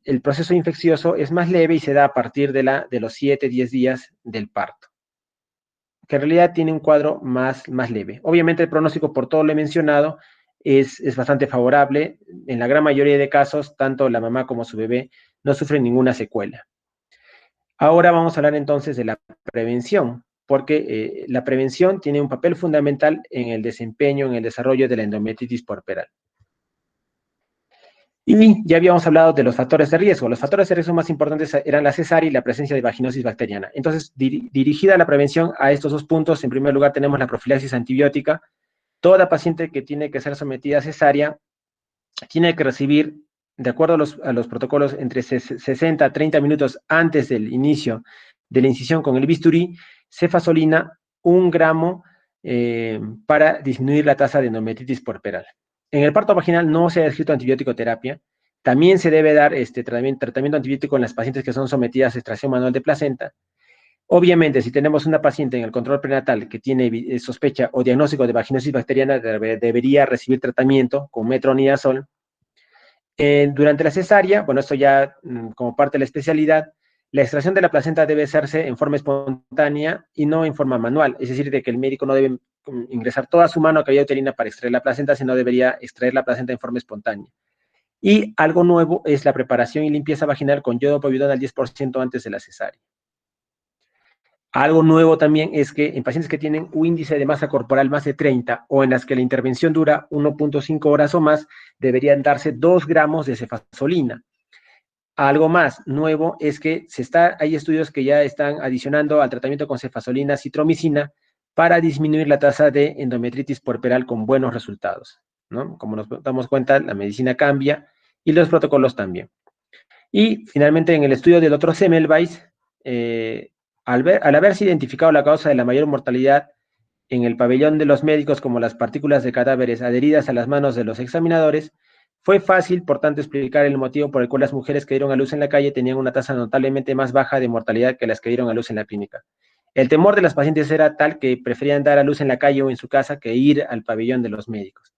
el proceso infeccioso es más leve y se da a partir de los 7-10 días del parto, que en realidad tiene un cuadro más leve. Obviamente el pronóstico, por todo lo mencionado, es bastante favorable. En la gran mayoría de casos, tanto la mamá como su bebé no sufren ninguna secuela. Ahora vamos a hablar entonces de la prevención, porque la prevención tiene un papel fundamental en el desempeño, en el desarrollo de la endometritis puerperal. Y ya habíamos hablado de los factores de riesgo. Los factores de riesgo más importantes eran la cesárea y la presencia de vaginosis bacteriana. Entonces, dirigida la prevención a estos dos puntos, en primer lugar tenemos la profilaxis antibiótica. Toda paciente que tiene que ser sometida a cesárea tiene que recibir, de acuerdo a los protocolos, entre 60 a 30 minutos antes del inicio de la incisión con el bisturí, cefazolina 1 gramo para disminuir la tasa de endometritis puerperal. En el parto vaginal no se ha descrito antibiótico terapia. También se debe dar tratamiento antibiótico en las pacientes que son sometidas a extracción manual de placenta. Obviamente, si tenemos una paciente en el control prenatal que tiene sospecha o diagnóstico de vaginosis bacteriana, debería recibir tratamiento con metronidazol. Durante la cesárea, bueno, esto ya como parte de la especialidad, la extracción de la placenta debe hacerse en forma espontánea y no en forma manual, es decir, de que el médico no debe ingresar toda su mano a cavidad uterina para extraer la placenta, sino debería extraer la placenta en forma espontánea. Y algo nuevo es la preparación y limpieza vaginal con yodo povidona al 10% antes de la cesárea. Algo nuevo también es que en pacientes que tienen un índice de masa corporal más de 30 o en las que la intervención dura 1.5 horas o más, deberían darse 2 gramos de cefazolina. Algo más nuevo es que hay estudios que ya están adicionando al tratamiento con cefazolina citromicina para disminuir la tasa de endometritis puerperal con buenos resultados, ¿no? Como nos damos cuenta, la medicina cambia y los protocolos también. Y finalmente, en el estudio del otro Semmelweis, al haberse identificado la causa de la mayor mortalidad en el pabellón de los médicos como las partículas de cadáveres adheridas a las manos de los examinadores, fue fácil, por tanto, explicar el motivo por el cual las mujeres que dieron a luz en la calle tenían una tasa notablemente más baja de mortalidad que las que dieron a luz en la clínica. El temor de las pacientes era tal que preferían dar a luz en la calle o en su casa que ir al pabellón de los médicos.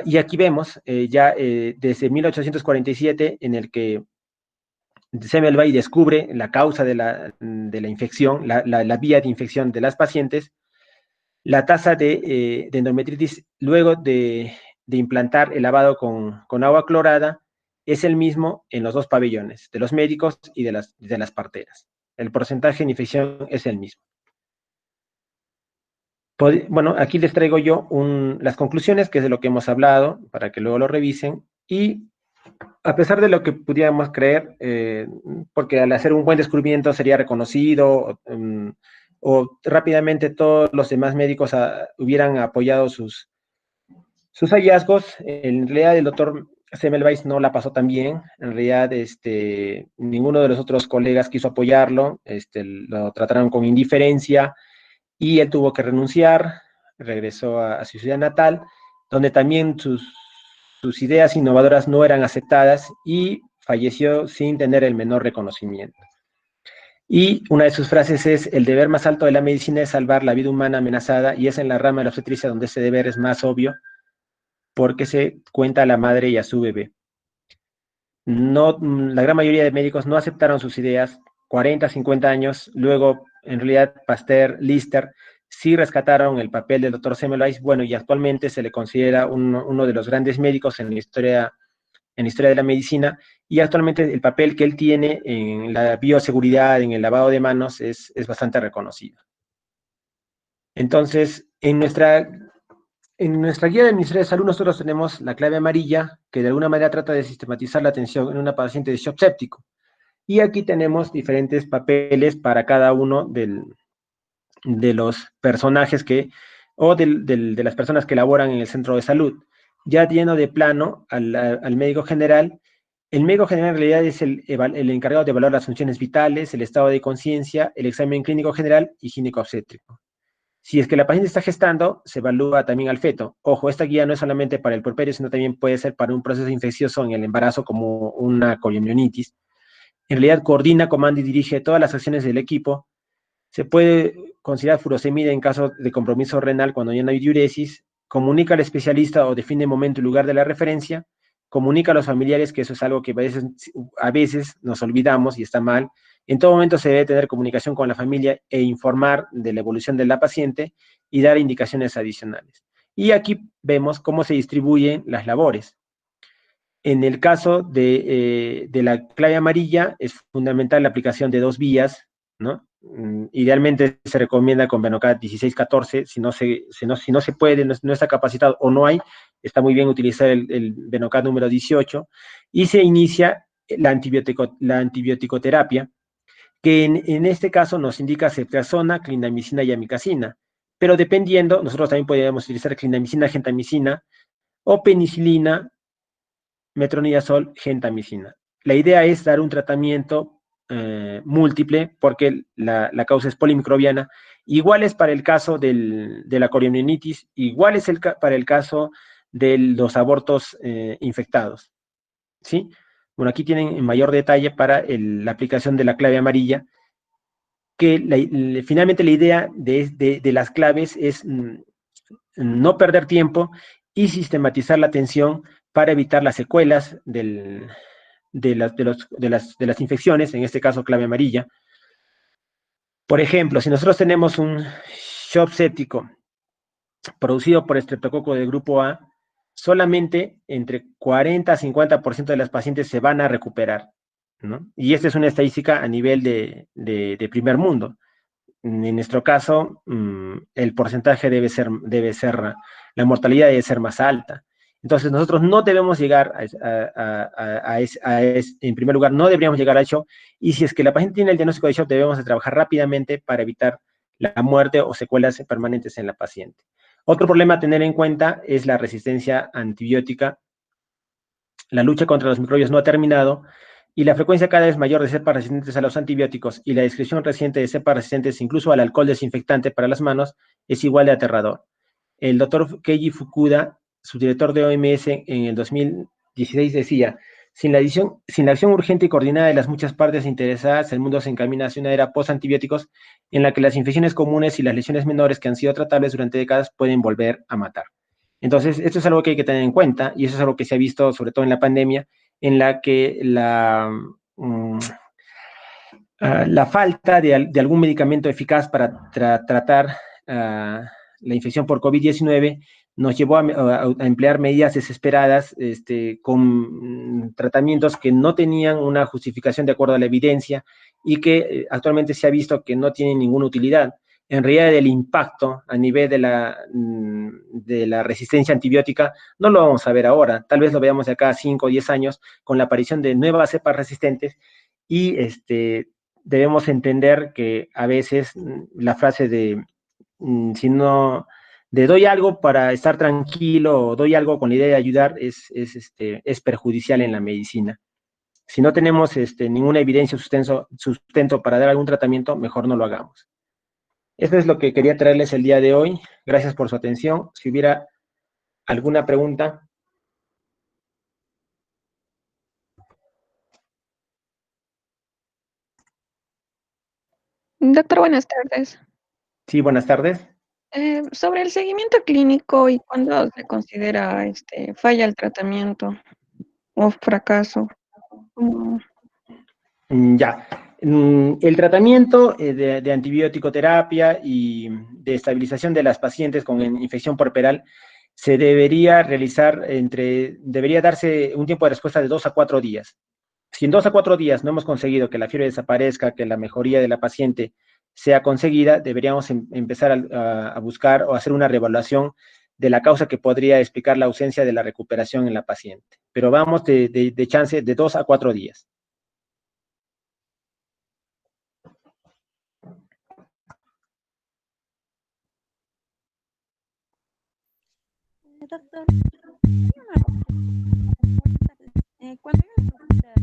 Y aquí vemos desde 1847 en el que Semmelweis descubre la causa de la infección, la vía de infección de las pacientes, la tasa de endometritis luego de implantar el lavado con agua clorada es el mismo en los dos pabellones, de los médicos y de las parteras. El porcentaje de infección es el mismo. Bueno, aquí les traigo yo las conclusiones, que es de lo que hemos hablado, para que luego lo revisen. Y a pesar de lo que pudiéramos creer, porque al hacer un buen descubrimiento sería reconocido, o rápidamente todos los demás médicos hubieran apoyado sus hallazgos, en realidad el doctor Semmelweis no la pasó tan bien. En realidad, ninguno de los otros colegas quiso apoyarlo, lo trataron con indiferencia y él tuvo que renunciar, regresó a su ciudad natal, donde también sus ideas innovadoras no eran aceptadas y falleció sin tener el menor reconocimiento. Y una de sus frases es: el deber más alto de la medicina es salvar la vida humana amenazada, y es en la rama de la obstetricia donde ese deber es más obvio, porque se cuenta a la madre y a su bebé. No, la gran mayoría de médicos no aceptaron sus ideas. 40, 50 años luego, en realidad, Pasteur, Lister, sí rescataron el papel del doctor Semmelweis. Bueno, y actualmente se le considera uno de los grandes médicos en la historia de la medicina, y actualmente el papel que él tiene en la bioseguridad, en el lavado de manos, es bastante reconocido. Entonces, en nuestra guía del Ministerio de Salud nosotros tenemos la clave amarilla, que de alguna manera trata de sistematizar la atención en una paciente de shock séptico. Y aquí tenemos diferentes papeles para cada uno de los personajes de las personas que laboran en el centro de salud. Ya yendo de plano al médico general, el médico general en realidad es el encargado de evaluar las funciones vitales, el estado de conciencia, el examen clínico general y gineco-obstétrico. Si es que la paciente está gestando, se evalúa también al feto. Ojo, esta guía no es solamente para el puerperio, sino también puede ser para un proceso infeccioso en el embarazo, como una corionionitis. En realidad coordina, comanda y dirige todas las acciones del equipo. Se puede considerar furosemida en caso de compromiso renal cuando ya no hay diuresis. Comunica al especialista o define momento y lugar de la referencia. Comunica a los familiares, que eso es algo que a veces nos olvidamos y está mal. En todo momento se debe tener comunicación con la familia e informar de la evolución de la paciente y dar indicaciones adicionales. Y aquí vemos cómo se distribuyen las labores. En el caso de la clave amarilla, es fundamental la aplicación de 2 vías, ¿no? Idealmente se recomienda con Venocat 16-14. Si no se puede, no está capacitado o no hay, está muy bien utilizar el Venocat número 18, y se inicia la antibioticoterapia, que en este caso nos indica ceftriaxona, clindamicina y amikacina, pero dependiendo, nosotros también podríamos utilizar clindamicina, gentamicina o penicilina, metronidazol, gentamicina. La idea es dar un tratamiento múltiple, porque la causa es polimicrobiana. Igual es para el caso de la corionionitis, igual es para el caso de los abortos infectados, ¿sí? Bueno, aquí tienen en mayor detalle para la aplicación de la clave amarilla, que finalmente la idea de las claves es no perder tiempo y sistematizar la atención para evitar las secuelas de las infecciones, en este caso clave amarilla. Por ejemplo, si nosotros tenemos un shock séptico producido por estreptococo del grupo A, solamente entre 40 a 50% de las pacientes se van a recuperar, ¿no? Y esta es una estadística a nivel de primer mundo. En nuestro caso, el porcentaje la mortalidad debe ser más alta. Entonces, nosotros no debemos llegar en primer lugar, no deberíamos llegar al shock, y si es que la paciente tiene el diagnóstico de shock, debemos de trabajar rápidamente para evitar la muerte o secuelas permanentes en la paciente. Otro problema a tener en cuenta es la resistencia antibiótica. La lucha contra los microbios no ha terminado, y la frecuencia cada vez mayor de cepas resistentes a los antibióticos y la descripción reciente de cepas resistentes incluso al alcohol desinfectante para las manos es igual de aterrador. El doctor Keiji Fukuda, subdirector de OMS, en el 2016 decía: sin la acción urgente y coordinada de las muchas partes interesadas, el mundo se encamina hacia una era post-antibióticos en la que las infecciones comunes y las lesiones menores que han sido tratables durante décadas pueden volver a matar. Entonces, esto es algo que hay que tener en cuenta, y eso es algo que se ha visto sobre todo en la pandemia, en la que la falta de algún medicamento eficaz para tratar la infección por COVID-19 nos llevó a emplear medidas desesperadas, con tratamientos que no tenían una justificación de acuerdo a la evidencia, y que actualmente se ha visto que no tienen ninguna utilidad. en realidad el impacto a nivel de la resistencia antibiótica no lo vamos a ver ahora, tal vez lo veamos de acá a 5 o 10 años con la aparición de nuevas cepas resistentes y debemos entender que a veces la frase de si no, de doy algo para estar tranquilo o doy algo con la idea de ayudar es perjudicial en la medicina. Si no tenemos ninguna evidencia o sustento para dar algún tratamiento, mejor no lo hagamos. Eso es lo que quería traerles el día de hoy. Gracias por su atención. Si hubiera alguna pregunta. Doctor, buenas tardes. Sí, buenas tardes. Sobre el seguimiento clínico y cuándo se considera falla el tratamiento o fracaso. ¿Cómo? Ya. El tratamiento de antibiótico terapia y de estabilización de las pacientes con infección puerperal se debería realizar debería darse un tiempo de respuesta de 2 a 4 días. Si en 2 a 4 días no hemos conseguido que la fiebre desaparezca, que la mejoría de la paciente sea conseguida, deberíamos empezar a buscar o hacer una reevaluación de la causa que podría explicar la ausencia de la recuperación en la paciente. Pero vamos de chance de 2 a 4 días. Doctor, cuando hay una ruptura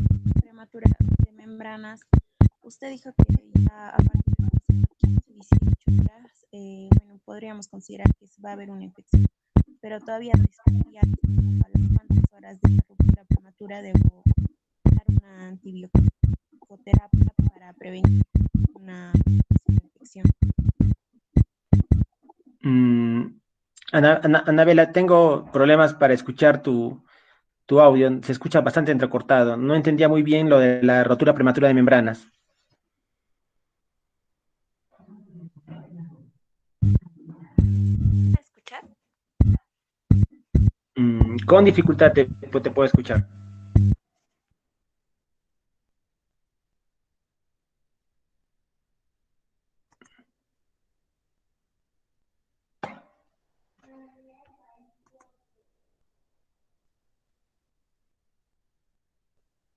prematura de membranas, usted dijo que ya a partir de las 15 18 horas, bueno, podríamos considerar que va a haber una infección, pero todavía desconfía a las cuántas horas de la ruptura prematura debo dar una antibioterapia para prevenir una infección. Anabela, tengo problemas para escuchar tu audio, se escucha bastante entrecortado. No entendía muy bien lo de la rotura prematura de membranas. ¿Me escuchar? Con dificultad te puedo escuchar.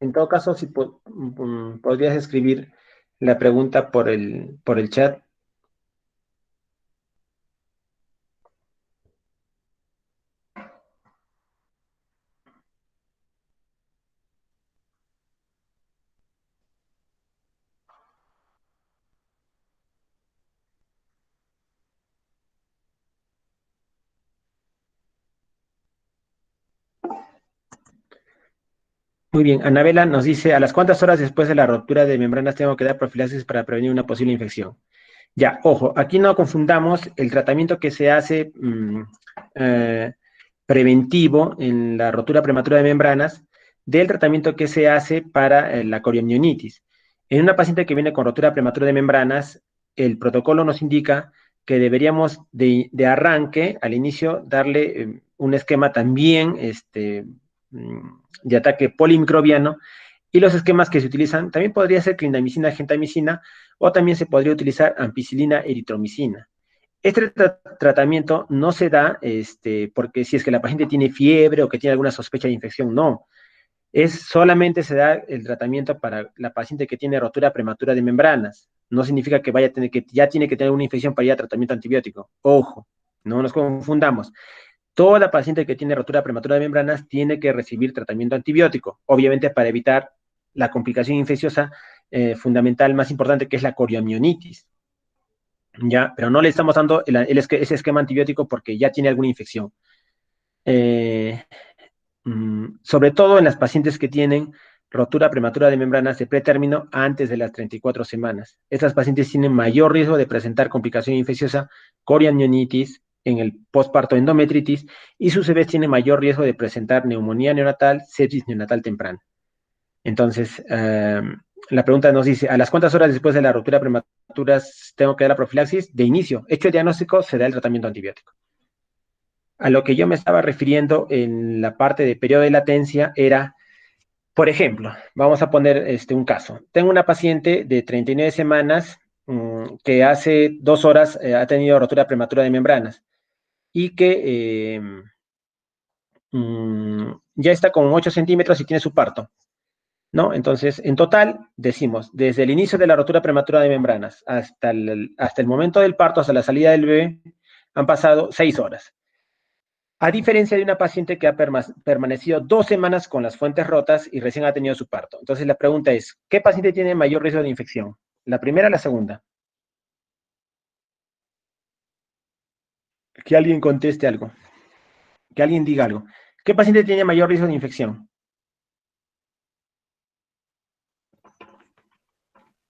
En todo caso, si podrías escribir la pregunta por el chat. Muy bien, Anabela nos dice, ¿a las cuántas horas después de la ruptura de membranas tengo que dar profilaxis para prevenir una posible infección? Ya, ojo, aquí no confundamos el tratamiento que se hace eh, preventivo en la rotura prematura de membranas del tratamiento que se hace para la coriomionitis. En una paciente que viene con rotura prematura de membranas, el protocolo nos indica que deberíamos de arranque, al inicio, darle un esquema también de ataque polimicrobiano, y los esquemas que se utilizan también podría ser clindamicina, gentamicina, o también se podría utilizar ampicilina, eritromicina. Este tratamiento no se da porque si es que la paciente tiene fiebre o que tiene alguna sospecha de infección, no. Solamente se da el tratamiento para la paciente que tiene rotura prematura de membranas. No significa que ya tiene que tener una infección para ir a tratamiento antibiótico. Ojo, no nos confundamos. Toda paciente que tiene rotura prematura de membranas tiene que recibir tratamiento antibiótico, obviamente para evitar la complicación infecciosa fundamental más importante, que es la coriomionitis. ¿Ya? Pero no le estamos dando ese esquema antibiótico porque ya tiene alguna infección. Sobre todo en las pacientes que tienen rotura prematura de membranas de pretérmino antes de las 34 semanas. Estas pacientes tienen mayor riesgo de presentar complicación infecciosa, coriamionitis, en el postparto endometritis, y sus bebés tienen mayor riesgo de presentar neumonía neonatal, sepsis neonatal temprana. Entonces, la pregunta nos dice, ¿a las cuántas horas después de la ruptura prematura tengo que dar la profilaxis? De inicio, hecho el diagnóstico, se da el tratamiento antibiótico. A lo que yo me estaba refiriendo en la parte de periodo de latencia era, por ejemplo, vamos a poner un caso. Tengo una paciente de 39 semanas que hace 2 horas ha tenido rotura prematura de membranas y que ya está con 8 centímetros y tiene su parto, ¿no? Entonces, en total, decimos, desde el inicio de la rotura prematura de membranas hasta el momento del parto, hasta la salida del bebé, han pasado 6 horas. A diferencia de una paciente que ha permanecido 2 semanas con las fuentes rotas y recién ha tenido su parto. Entonces, la pregunta es, ¿qué paciente tiene mayor riesgo de infección? ¿La primera o la segunda? Que alguien conteste algo. Que alguien diga algo. ¿Qué paciente tiene mayor riesgo de infección?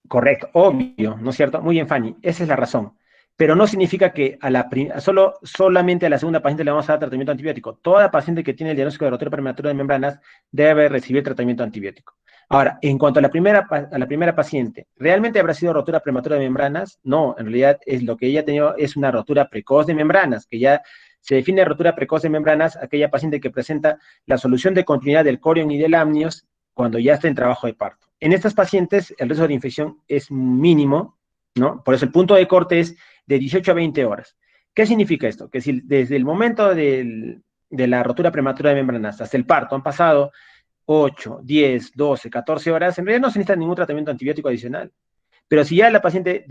Correcto, obvio, ¿no es cierto? Muy bien, Fanny, esa es la razón. Pero no significa que solamente a la segunda paciente le vamos a dar tratamiento antibiótico. Toda paciente que tiene el diagnóstico de rotura prematura de membranas debe recibir tratamiento antibiótico. Ahora, en cuanto a la primera paciente, ¿realmente habrá sido rotura prematura de membranas? No, en realidad es lo que ella ha tenido es una rotura precoz de membranas, que ya se define rotura precoz de membranas, aquella paciente que presenta la solución de continuidad del corion y del amnios cuando ya está en trabajo de parto. En estas pacientes el riesgo de infección es mínimo, ¿no? Por eso el punto de corte es de 18 a 20 horas. ¿Qué significa esto? Que si desde el momento de la rotura prematura de membranas hasta el parto han pasado 8, 10, 12, 14 horas, en realidad no se necesita ningún tratamiento antibiótico adicional. Pero si ya la paciente,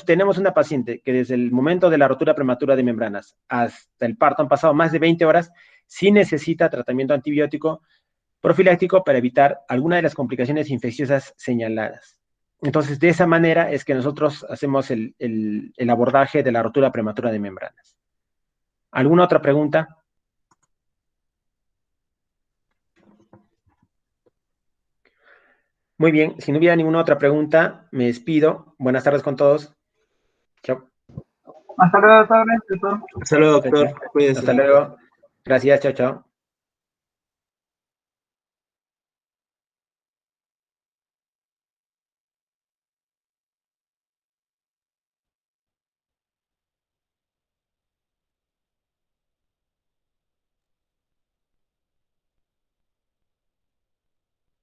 tenemos una paciente que desde el momento de la rotura prematura de membranas hasta el parto han pasado más de 20 horas, sí necesita tratamiento antibiótico profiláctico para evitar alguna de las complicaciones infecciosas señaladas. Entonces, de esa manera es que nosotros hacemos el abordaje de la rotura prematura de membranas. ¿Alguna otra pregunta? Muy bien, si no hubiera ninguna otra pregunta, me despido. Buenas tardes con todos. Chao. Hasta luego, doctor. Hasta luego, doctor. Cuídese. Hasta luego. Gracias, chao, chao.